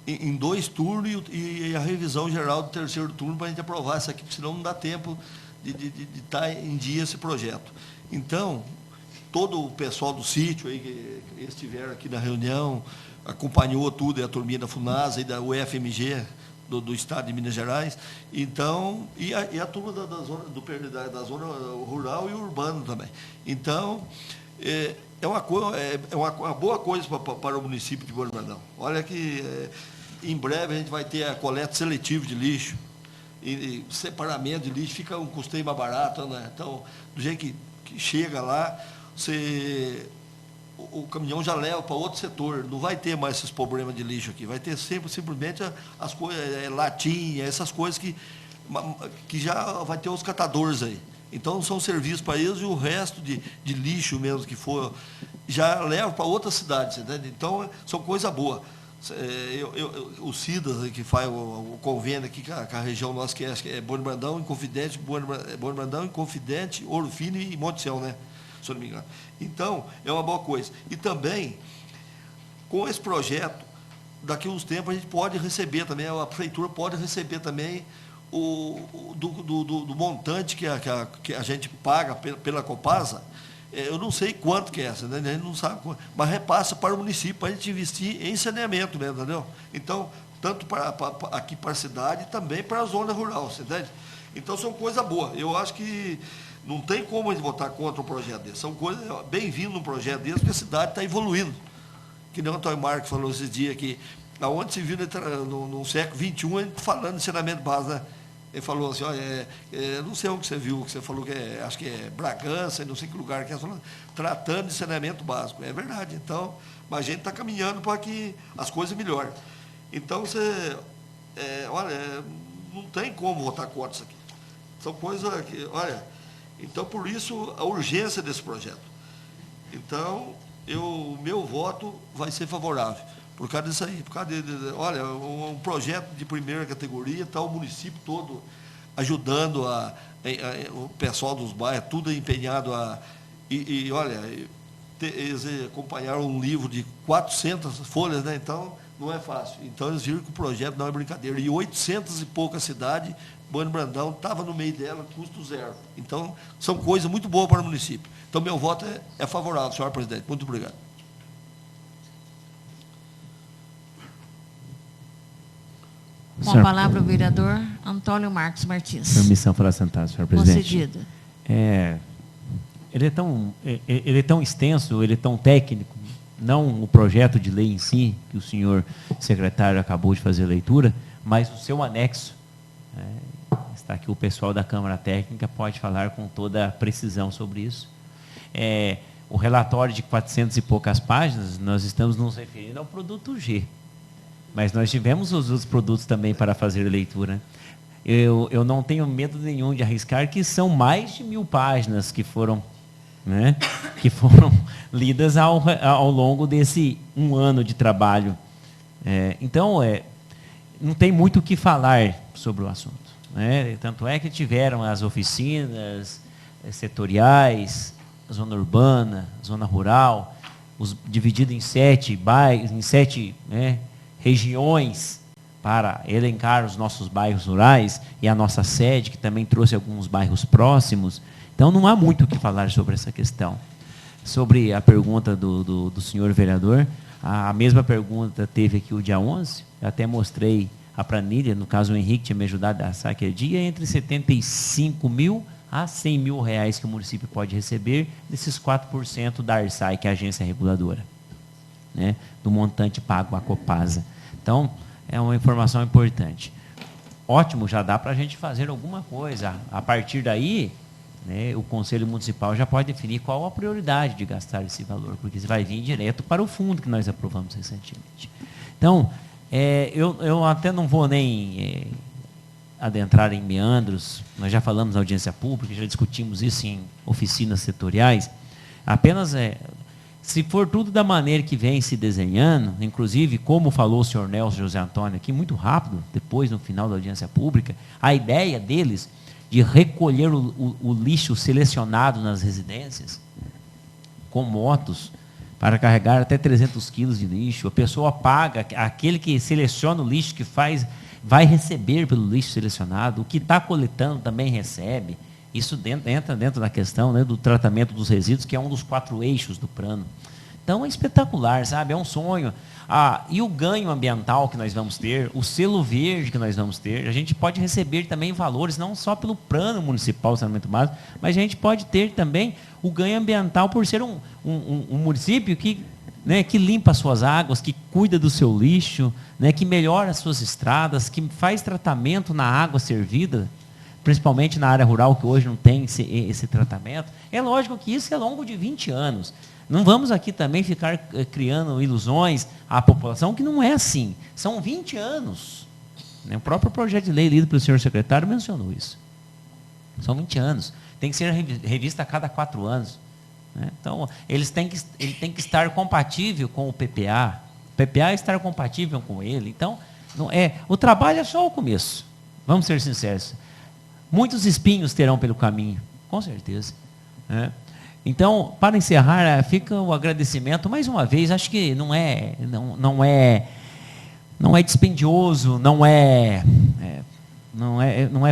em 2 turnos e a revisão geral do 3º turno para a gente aprovar isso aqui, porque senão não dá tempo de estar em dia esse projeto. Então, todo o pessoal do sítio aí que estiveram aqui na reunião, acompanhou tudo, e a turminha da FUNASA e da UFMG, do estado de Minas Gerais. Então, e a turma da zona rural e urbana também. Então, é uma boa coisa para o município de Bueno Brandão. Olha que em breve a gente vai ter a coleta seletiva de lixo, e separamento de lixo, fica um custeio mais barato, né? Então, do jeito que chega lá, o caminhão já leva para outro setor, não vai ter mais esses problemas de lixo aqui, vai ter simplesmente as coisas, latinha, essas coisas que já vai ter os catadores aí. Então, são serviços para eles, e o resto de lixo mesmo que for, já leva para outras cidades, entende? Então, são coisa boa. O CIDAS, que faz o convênio aqui com a região nossa, que é Bueno Brandão, Inconfidente, Bueno Brandão, Inconfidente, Ouro Fino e Monte Sião, né? Se eu não me engano. Então, é uma boa coisa. E também, com esse projeto, daqui a uns tempos a gente pode receber também, a prefeitura pode receber também do montante que a gente paga pela Copasa. Eu não sei quanto que é essa, né? A gente não sabe quanto, mas repassa para o município, para a gente investir em saneamento mesmo, entendeu? Então, tanto aqui para a cidade e também para a zona rural, você entende? Então, são coisas boas. Eu acho que não tem como a gente votar contra um projeto desse. São coisas bem-vindas num projeto desse, porque a cidade está evoluindo. Que nem o Antônio Marcos falou esses dias aqui, aonde se viu no século XXI, a gente falando de saneamento básico, né? Ele falou assim, olha, não sei onde você viu, que você falou que acho que é Bragança, não sei que lugar que é, tratando de saneamento básico. É verdade, então, mas a gente está caminhando para que as coisas melhorem. Então, olha, não tem como votar contra isso aqui. São coisas que, olha, então, por isso, a urgência desse projeto. Então, o meu voto vai ser favorável. Por causa disso aí, olha, um projeto de primeira categoria, está o município todo ajudando o pessoal dos bairros, tudo empenhado olha, eles acompanharam um livro de 400 folhas, né? Então, não é fácil. Então, eles viram que o projeto não é brincadeira. E 800 e poucas cidades, Bueno Brandão estava no meio dela, custo zero. Então, são coisas muito boas para o município. Então, meu voto é favorável, senhor presidente. Muito obrigado. Com a palavra o vereador Antônio Marcos Martins. Permissão para sentar, senhor presidente. Concedido. Ele é tão extenso, ele é tão técnico, não o projeto de lei em si, que o senhor secretário acabou de fazer a leitura, mas o seu anexo. Está aqui o pessoal da Câmara Técnica, pode falar com toda a precisão sobre isso. O relatório de 400 e poucas páginas, nós estamos nos referindo ao produto G. Mas nós tivemos os outros produtos também para fazer a leitura. Eu não tenho medo nenhum de arriscar que são mais de 1000 páginas que foram, né, que foram lidas ao longo desse um ano de trabalho. Então, não tem muito o que falar sobre o assunto. Né? Tanto é que tiveram as oficinas setoriais, zona urbana, zona rural, dividido em 7 bairros, em 7, né, regiões, para elencar os nossos bairros rurais, e a nossa sede, que também trouxe alguns bairros próximos. Então, não há muito o que falar sobre essa questão. Sobre a pergunta do senhor vereador, a mesma pergunta teve aqui o dia 11, eu até mostrei a planilha, no caso o Henrique tinha me ajudado a assar aquele dia, entre 75 mil a 100 mil reais que o município pode receber, desses 4% da ARSAI, que é a agência reguladora, né, do montante pago à Copasa. Então, é uma informação importante. Ótimo, já dá para a gente fazer alguma coisa. A partir daí, né, o Conselho Municipal já pode definir qual a prioridade de gastar esse valor, porque isso vai vir direto para o fundo que nós aprovamos recentemente. Então, eu até não vou nem adentrar em meandros, nós já falamos na audiência pública, já discutimos isso em oficinas setoriais, apenas se for tudo da maneira que vem se desenhando, inclusive, como falou o senhor Nelson José Antônio aqui, muito rápido, depois, no final da audiência pública, a ideia deles de recolher o lixo selecionado nas residências, com motos, para carregar até 300 quilos de lixo, a pessoa paga, aquele que seleciona o lixo, que faz, vai receber pelo lixo selecionado, o que está coletando também recebe. Isso entra dentro da questão, né, do tratamento dos resíduos, que é um dos 4 eixos do plano. Então é espetacular, sabe? É um sonho. E o ganho ambiental que nós vamos ter, o selo verde que nós vamos ter, a gente pode receber também valores, não só pelo plano municipal de saneamento básico, mas a gente pode ter também o ganho ambiental por ser um município que, né, que limpa as suas águas, que cuida do seu lixo, né, que melhora as suas estradas, que faz tratamento na água servida, principalmente na área rural, que hoje não tem esse tratamento. É lógico que isso é ao longo de 20 anos. Não vamos aqui também ficar criando ilusões à população, que não é assim. São 20 anos. O próprio projeto de lei lido pelo senhor secretário mencionou isso. São 20 anos. Tem que ser revista a cada 4 anos. Então, ele tem que estar compatível com o PPA. O PPA estar compatível com ele. Então, o trabalho é só o começo. Vamos ser sinceros. Muitos espinhos terão pelo caminho, com certeza. Então, para encerrar, fica o agradecimento, mais uma vez, acho que não é dispendioso, não é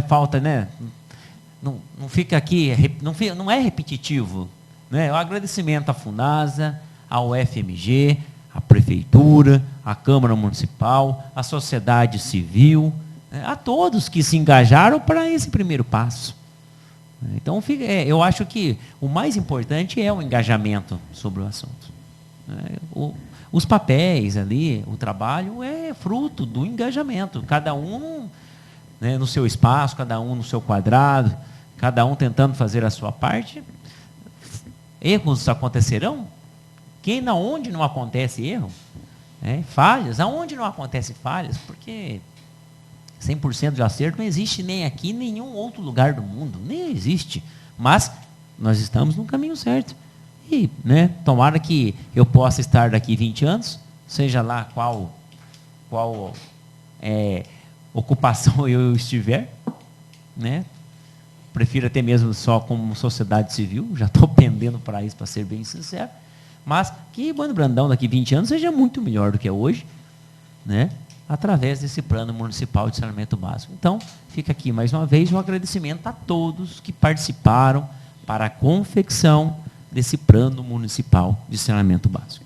falta, né? Não fica aqui, não é repetitivo. O agradecimento à FUNASA, ao FMG, à Prefeitura, à Câmara Municipal, à sociedade civil, a todos que se engajaram para esse primeiro passo. Então, eu acho que o mais importante é o engajamento sobre o assunto. Os papéis ali, o trabalho é fruto do engajamento. Cada um, né, no seu espaço, cada um no seu quadrado, cada um tentando fazer a sua parte. Erros acontecerão? Onde não acontece erro? Falhas, aonde não acontece falhas? Porque 100% de acerto não existe nem aqui, em nenhum outro lugar do mundo. Nem existe. Mas nós estamos no caminho certo. E, tomara que eu possa estar daqui 20 anos, seja lá qual ocupação eu estiver. Prefiro até mesmo só como sociedade civil, já estou pendendo para isso, para ser bem sincero. Mas que Bueno Brandão daqui 20 anos seja muito melhor do que é hoje, através desse plano municipal de saneamento básico. Então, fica aqui mais uma vez um agradecimento a todos que participaram para a confecção desse plano municipal de saneamento básico.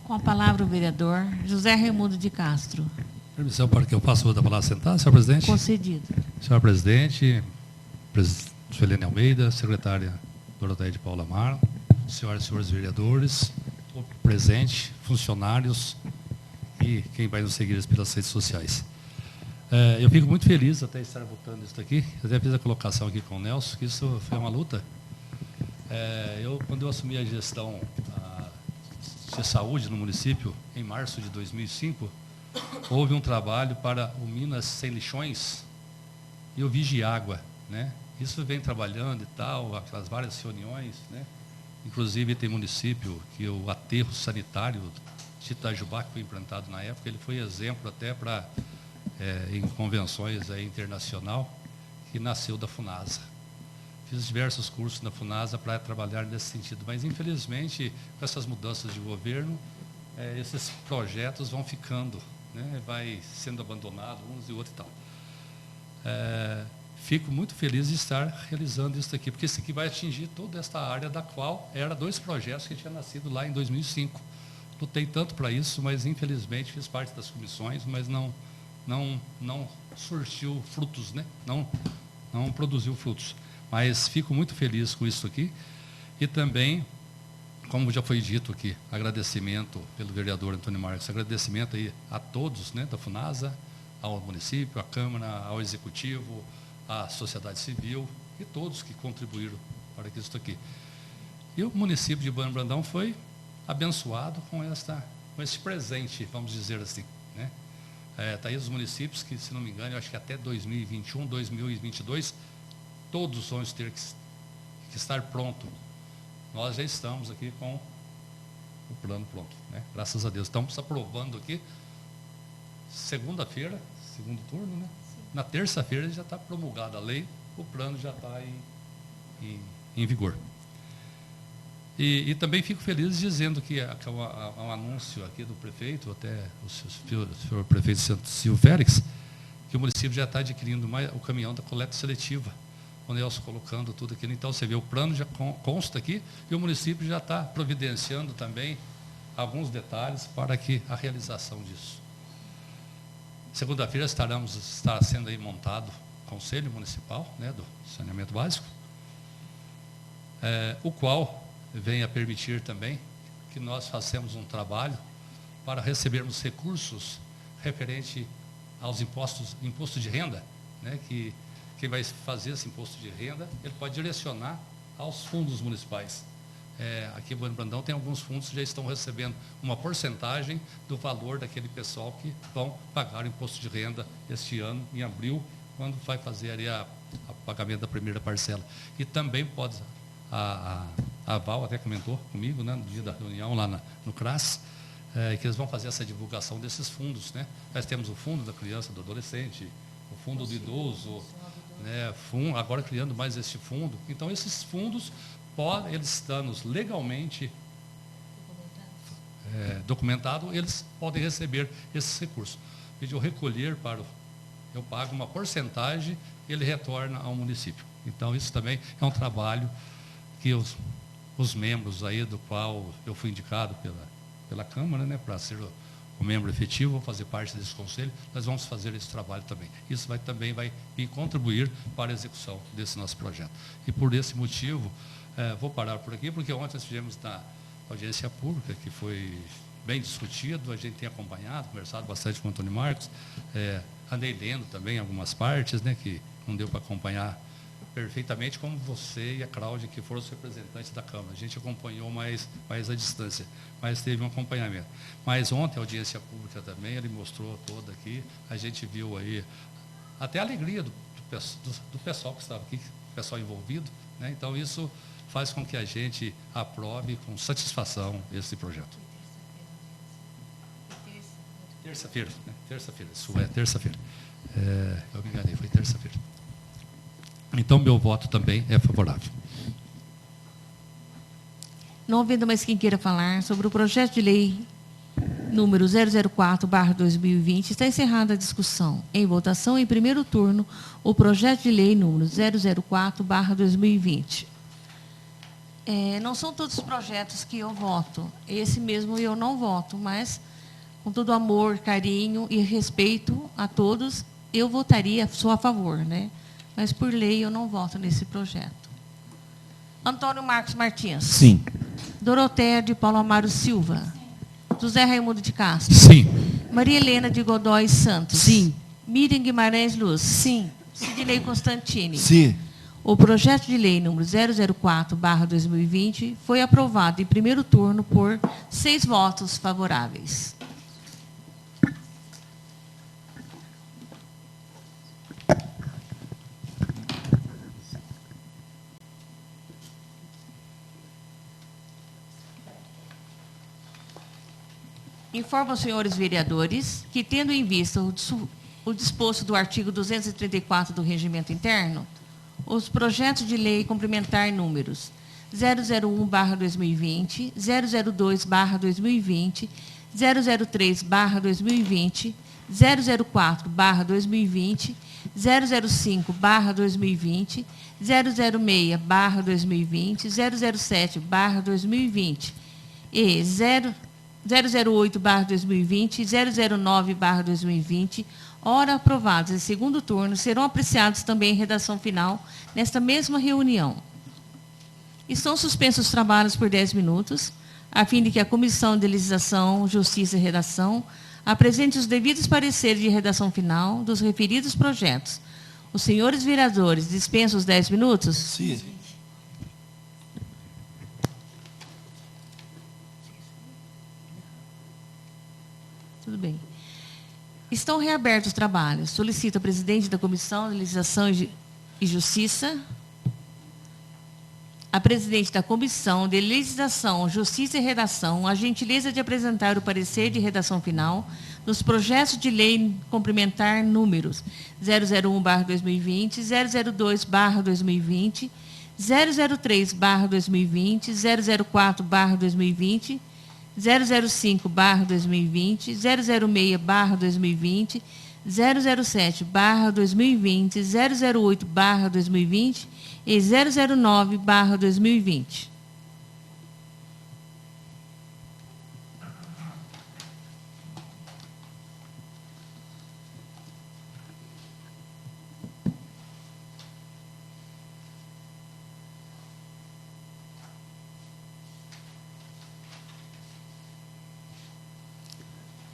Com a palavra o vereador José Raimundo de Castro. Permissão para que eu passe a palavra sentar, senhor presidente? Concedido. Senhor presidente, Suelene Almeida, secretária Doroteia de Paula Amaro, senhoras e senhores vereadores, presente, funcionários e quem vai nos seguir pelas redes sociais. Eu fico muito feliz até estar votando isso aqui. Eu até fiz a colocação aqui com o Nelson, que isso foi uma luta. Quando eu assumi a gestão de saúde no município, em março de 2005, houve um trabalho para o Minas Sem Lixões e o Vigiágua. Isso vem trabalhando e tal, aquelas várias reuniões. Inclusive, tem município que o aterro sanitário de Itajubá, que foi implantado na época, ele foi exemplo até para em convenções internacional, que nasceu da FUNASA. Fiz diversos cursos na FUNASA para trabalhar nesse sentido, mas infelizmente com essas mudanças de governo, esses projetos vão ficando, vai sendo abandonado uns e outros e tal. Fico muito feliz de estar realizando isso aqui, porque isso aqui vai atingir toda esta área da qual era 2 projetos que tinham nascido lá em 2005. Lutei tanto para isso, mas infelizmente fiz parte das comissões, mas não surtiu frutos, não produziu frutos. Mas fico muito feliz com isso aqui. E também, como já foi dito aqui, agradecimento pelo vereador Antônio Marques, agradecimento aí a todos, da FUNASA, ao município, à Câmara, ao Executivo, à sociedade civil e todos que contribuíram para isso aqui. E o município de Bueno Brandão foi abençoado com esse presente, vamos dizer assim. Está aí os municípios que, se não me engano, eu acho que até 2021, 2022, todos vão ter que estar pronto. Nós já estamos aqui com o plano pronto. Graças a Deus. Estamos aprovando aqui segunda-feira, segundo turno, Na terça-feira já está promulgada a lei, o plano já está em vigor. E também fico feliz dizendo que um anúncio aqui do prefeito, até o senhor prefeito Silvio Félix, que o município já está adquirindo o caminhão da coleta seletiva. o Nelson colocando tudo aquilo. Então, você vê, o plano já consta aqui e o município já está providenciando também alguns detalhes para que a realização disso. Segunda-feira está sendo aí montado o Conselho Municipal, né, do Saneamento Básico, o qual vem a permitir também que nós façamos um trabalho para recebermos recursos referente aos imposto de renda, né, que quem vai fazer esse imposto de renda, ele pode direcionar aos fundos municipais. Aqui em Bueno Brandão tem alguns fundos que já estão recebendo uma porcentagem do valor daquele pessoal que vão pagar o imposto de renda este ano, em abril, quando vai fazer ali a pagamento da primeira parcela. E também pode, a Val até comentou comigo, né, no dia da reunião lá no CRAS, que eles vão fazer essa divulgação desses fundos, né? Nós temos o fundo da criança, do adolescente, o fundo do idoso, né, agora criando mais este fundo. Então, esses fundos, eles estando legalmente documentados, eles podem receber esses recursos. Eu recolher eu pago uma porcentagem, ele retorna ao município. Então, isso também é um trabalho que os membros aí, do qual eu fui indicado pela Câmara, né, para ser o membro efetivo, vou fazer parte desse conselho, nós vamos fazer esse trabalho também. Isso também vai contribuir para a execução desse nosso projeto. E por esse motivo, vou parar por aqui, porque ontem nós tivemos na audiência pública, que foi bem discutido, a gente tem acompanhado, conversado bastante com o Antônio Marcos, andei lendo também algumas partes, né, que não deu para acompanhar perfeitamente, como você e a Cláudia, que foram os representantes da Câmara. A gente acompanhou mais à distância, mas teve um acompanhamento. Mas ontem, a audiência pública também, ele mostrou toda aqui, a gente viu aí até a alegria do pessoal que estava aqui, do pessoal envolvido, né? Então, isso faz com que a gente aprove com satisfação esse projeto. Terça-feira, né? Terça-feira, isso é terça-feira. Eu me enganei, foi terça-feira. Então, meu voto também é favorável. Não havendo mais quem queira falar sobre o projeto de lei número 004/2020, está encerrada a discussão. Em votação, em primeiro turno, o projeto de lei número 004/2020. Não são todos os projetos que eu voto. Esse mesmo eu não voto, mas, com todo amor, carinho e respeito a todos, eu votaria, sou a favor, né? Mas, por lei, eu não voto nesse projeto. Antônio Marcos Martins. Sim. Doroteia de Paulo Amaro Silva. José Raimundo de Castro. Sim. Maria Helena de Godoy Santos. Sim. Miriam Guimarães Luz. Sim. Sidney Constantini. Sim. O projeto de lei número 004/2020 foi aprovado em primeiro turno por 6 votos favoráveis. Informo aos senhores vereadores que, tendo em vista o disposto do artigo 234 do Regimento Interno, os projetos de lei complementar números 001/2020, 002/2020, 003/2020, 004/2020, 005/2020, 006/2020, 007/2020 e 008/2020 e 009/2020, ora aprovados em segundo turno, serão apreciados também em redação final nesta mesma reunião. Estão suspensos os trabalhos por 10 minutos, a fim de que a Comissão de Legislação, Justiça e Redação apresente os devidos pareceres de redação final dos referidos projetos. Os senhores vereadores dispensam os 10 minutos? Sim. Tudo bem. Estão reabertos os trabalhos. Solicito ao presidente da Comissão de Legislação e Justiça, a presidente da Comissão de Legislação, Justiça e Redação, a gentileza de apresentar o parecer de redação final dos projetos de lei complementar números 001/2020, 002/2020, 003/2020, 004/2020, 005/2020, 006/2020, 007/2020, 008/2020 e 009/2020.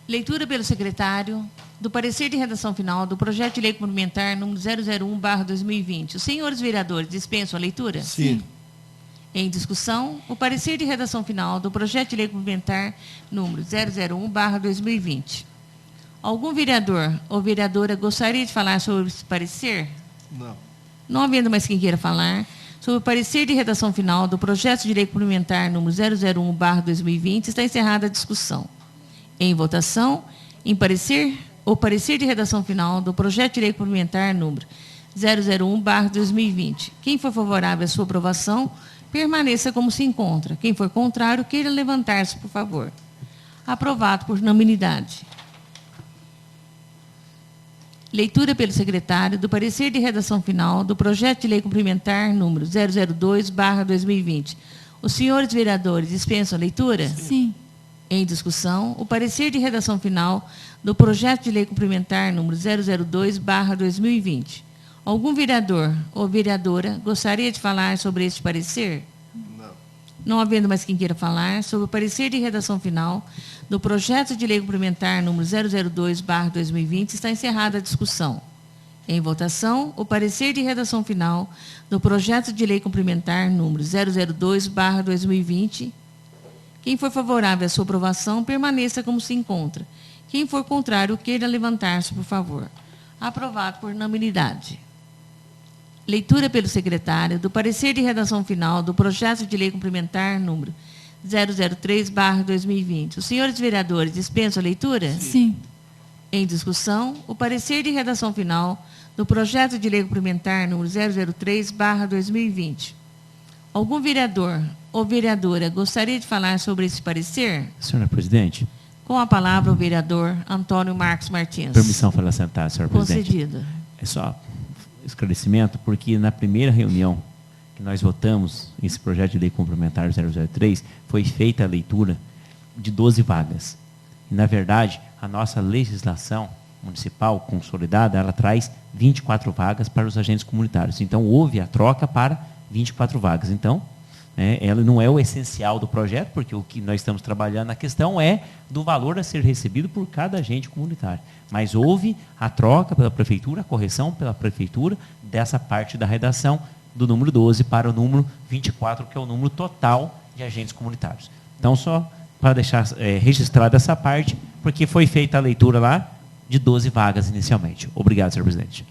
Leitura pelo secretário do parecer de redação final do projeto de lei complementar número 001/2020. Os senhores vereadores dispensam a leitura? Sim. Em discussão, o parecer de redação final do projeto de lei complementar número 001/2020. Algum vereador ou vereadora gostaria de falar sobre esse parecer? Não. Não havendo mais quem queira falar, sobre o parecer de redação final do projeto de lei complementar número 001/2020, está encerrada a discussão. Em votação, o parecer de redação final do projeto de lei complementar número 001/2020. Quem for favorável à sua aprovação, permaneça como se encontra. Quem for contrário, queira levantar-se, por favor. Aprovado por unanimidade. Leitura pelo secretário do parecer de redação final do projeto de lei complementar número 002/2020. Os senhores vereadores dispensam a leitura? Sim. Em discussão, o parecer de redação final do projeto de lei complementar número 002/2020. Algum vereador ou vereadora gostaria de falar sobre este parecer? Não. Não havendo mais quem queira falar, sobre o parecer de redação final do projeto de lei complementar número 002/2020, está encerrada a discussão. Em votação, o parecer de redação final do projeto de lei complementar número 002/2020. Quem for favorável à sua aprovação, permaneça como se encontra. Quem for contrário, queira levantar-se, por favor. Aprovado por unanimidade. Leitura pelo secretário do parecer de redação final do projeto de lei complementar número 003/2020. Os senhores vereadores dispensam a leitura? Sim. Em discussão, o parecer de redação final do projeto de lei complementar número 003/2020. Algum vereador ou vereadora gostaria de falar sobre esse parecer? Senhora presidente, Com a palavra o vereador Antônio Marcos Martins. permissão para sentar, senhora presidente. Concedido. É só esclarecimento, porque na primeira reunião que nós votamos esse projeto de lei complementar 003, foi feita a leitura de 12 vagas. E, na verdade, a nossa legislação municipal consolidada, ela traz 24 vagas para os agentes comunitários. Então, houve a troca para 24 vagas. Então, ela não é o essencial do projeto, porque o que nós estamos trabalhando, a questão é do valor a ser recebido por cada agente comunitário. Mas houve a troca pela prefeitura, a correção pela prefeitura dessa parte da redação do número 12 para o número 24, que é o número total de agentes comunitários. Então, só para deixar registrada essa parte, porque foi feita a leitura lá de 12 vagas inicialmente. Obrigado, senhor presidente.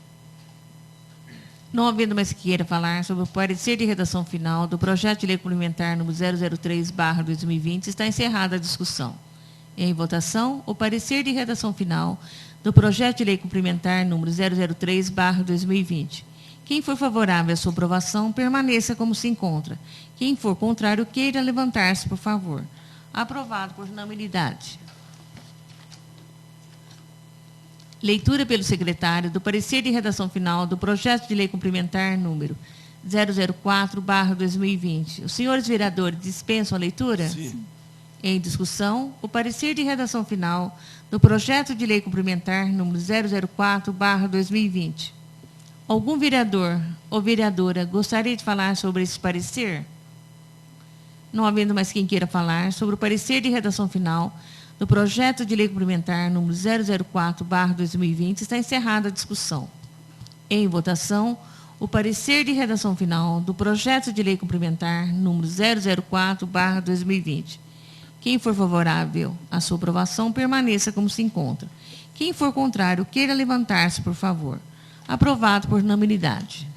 Não havendo mais que queira falar sobre o parecer de redação final do projeto de lei complementar número 003/2020, está encerrada a discussão. Em votação, o parecer de redação final do projeto de lei complementar número 003/2020. Quem for favorável à sua aprovação, permaneça como se encontra. Quem for contrário, queira levantar-se, por favor. Aprovado por unanimidade. Leitura pelo secretário do parecer de redação final do projeto de lei complementar número 004/2020. Os senhores vereadores dispensam a leitura? Sim. Em discussão, o parecer de redação final do projeto de lei complementar número 004/2020. Algum vereador ou vereadora gostaria de falar sobre esse parecer? Não havendo mais quem queira falar sobre o parecer de redação final do projeto de lei complementar número 004/2020, está encerrada a discussão. Em votação, o parecer de redação final do projeto de lei complementar número 004/2020. Quem for favorável à sua aprovação, permaneça como se encontra. Quem for contrário, queira levantar-se, por favor. Aprovado por unanimidade.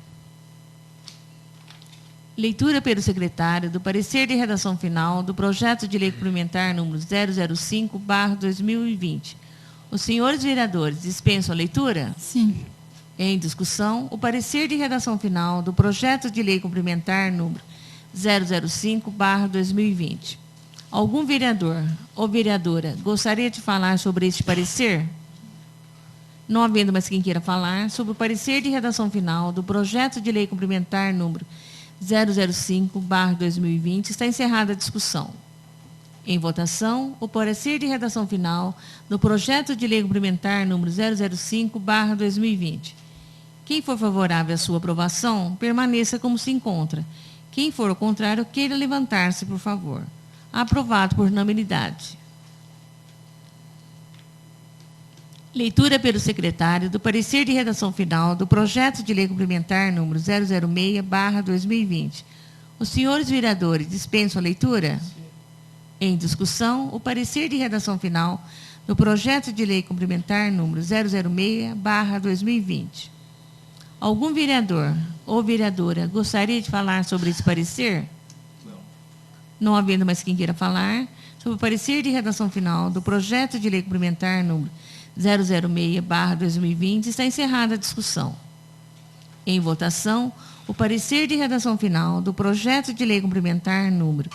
Leitura pelo secretário do parecer de redação final do projeto de lei complementar número 005/2020. Os senhores vereadores dispensam a leitura? Sim. Em discussão, o parecer de redação final do projeto de lei complementar número 005/2020. Algum vereador ou vereadora gostaria de falar sobre este parecer? Não havendo mais quem queira falar, sobre o parecer de redação final do projeto de lei complementar número 005/2020, está encerrada a discussão. Em votação, o parecer de redação final do projeto de lei complementar número 005/2020. Quem for favorável à sua aprovação, permaneça como se encontra. Quem for ao contrário, queira levantar-se, por favor. Aprovado por unanimidade. Leitura pelo secretário do parecer de redação final do projeto de lei complementar número 006/2020. Os senhores vereadores dispensam a leitura? Sim. Em discussão, o parecer de redação final do projeto de lei complementar número 006/2020. Algum vereador ou vereadora gostaria de falar sobre esse parecer? Não havendo mais quem queira falar, sobre o parecer de redação final do projeto de lei complementar número 006/2020, está encerrada a discussão. Em votação, o parecer de redação final do projeto de lei complementar número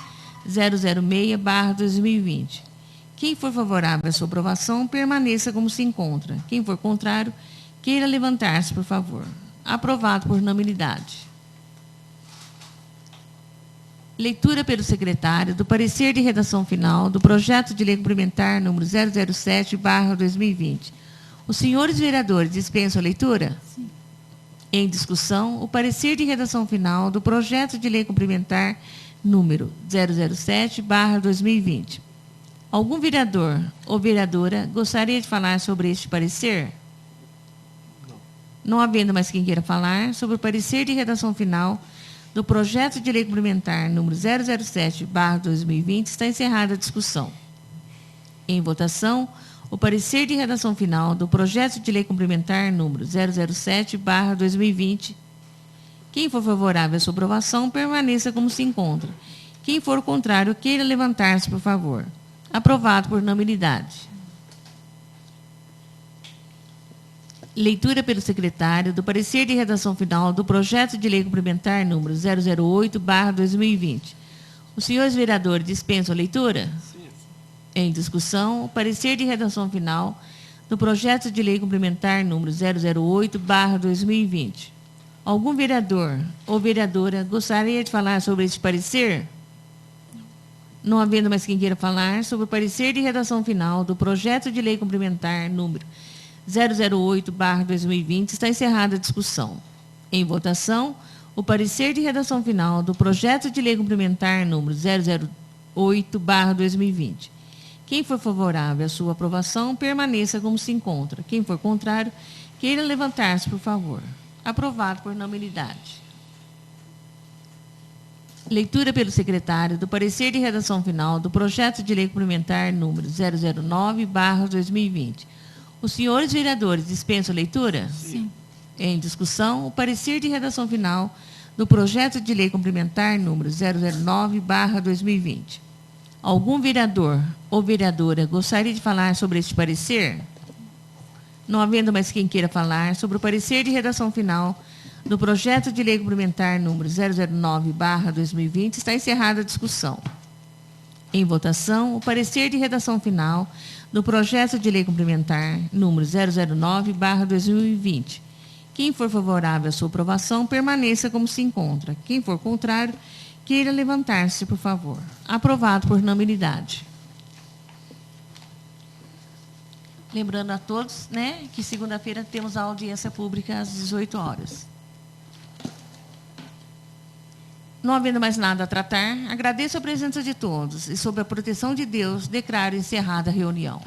006/2020. Quem for favorável à sua aprovação, permaneça como se encontra. Quem for contrário, queira levantar-se, por favor. Aprovado por unanimidade. Leitura pelo secretário do parecer de redação final do projeto de lei complementar número 007/2020. Os senhores vereadores dispensam a leitura? Sim. Em discussão, o parecer de redação final do projeto de lei complementar número 007/2020. Algum vereador ou vereadora gostaria de falar sobre este parecer? Não havendo mais quem queira falar, sobre o parecer de redação final do projeto de lei complementar número 007/2020, está encerrada a discussão. Em votação, o parecer de redação final do projeto de lei complementar número 007/2020. Quem for favorável à sua aprovação, permaneça como se encontra. Quem for contrário, queira levantar-se, por favor. Aprovado por unanimidade. Leitura pelo secretário do parecer de redação final do projeto de lei complementar número 008/2020. Os senhores vereadores dispensam a leitura? Sim. Em discussão, o parecer de redação final do projeto de lei complementar número 008/2020. Algum vereador ou vereadora gostaria de falar sobre este parecer? Não havendo mais quem queira falar, sobre o parecer de redação final do projeto de lei complementar número 008/2020, está encerrada a discussão. Em votação, o parecer de redação final do projeto de lei complementar número 008/2020. Quem for favorável à sua aprovação, permaneça como se encontra. Quem for contrário, queira levantar-se, por favor. Aprovado por unanimidade. Leitura pelo secretário do parecer de redação final do projeto de lei complementar número 009/2020. Os senhores vereadores dispensam a leitura? Sim. Em discussão, o parecer de redação final do projeto de lei complementar número 009/2020. Algum vereador ou vereadora gostaria de falar sobre este parecer? Não havendo mais quem queira falar, sobre o parecer de redação final do projeto de lei complementar número 009/2020, está encerrada a discussão. Em votação, o parecer de redação final do projeto de lei complementar número 009/2020. Quem for favorável à sua aprovação, permaneça como se encontra. Quem for contrário, queira levantar-se, por favor. Aprovado por unanimidade. Lembrando a todos, né, que segunda-feira temos a audiência pública às 18 horas. Não havendo mais nada a tratar, agradeço a presença de todos e, sob a proteção de Deus, declaro encerrada a reunião.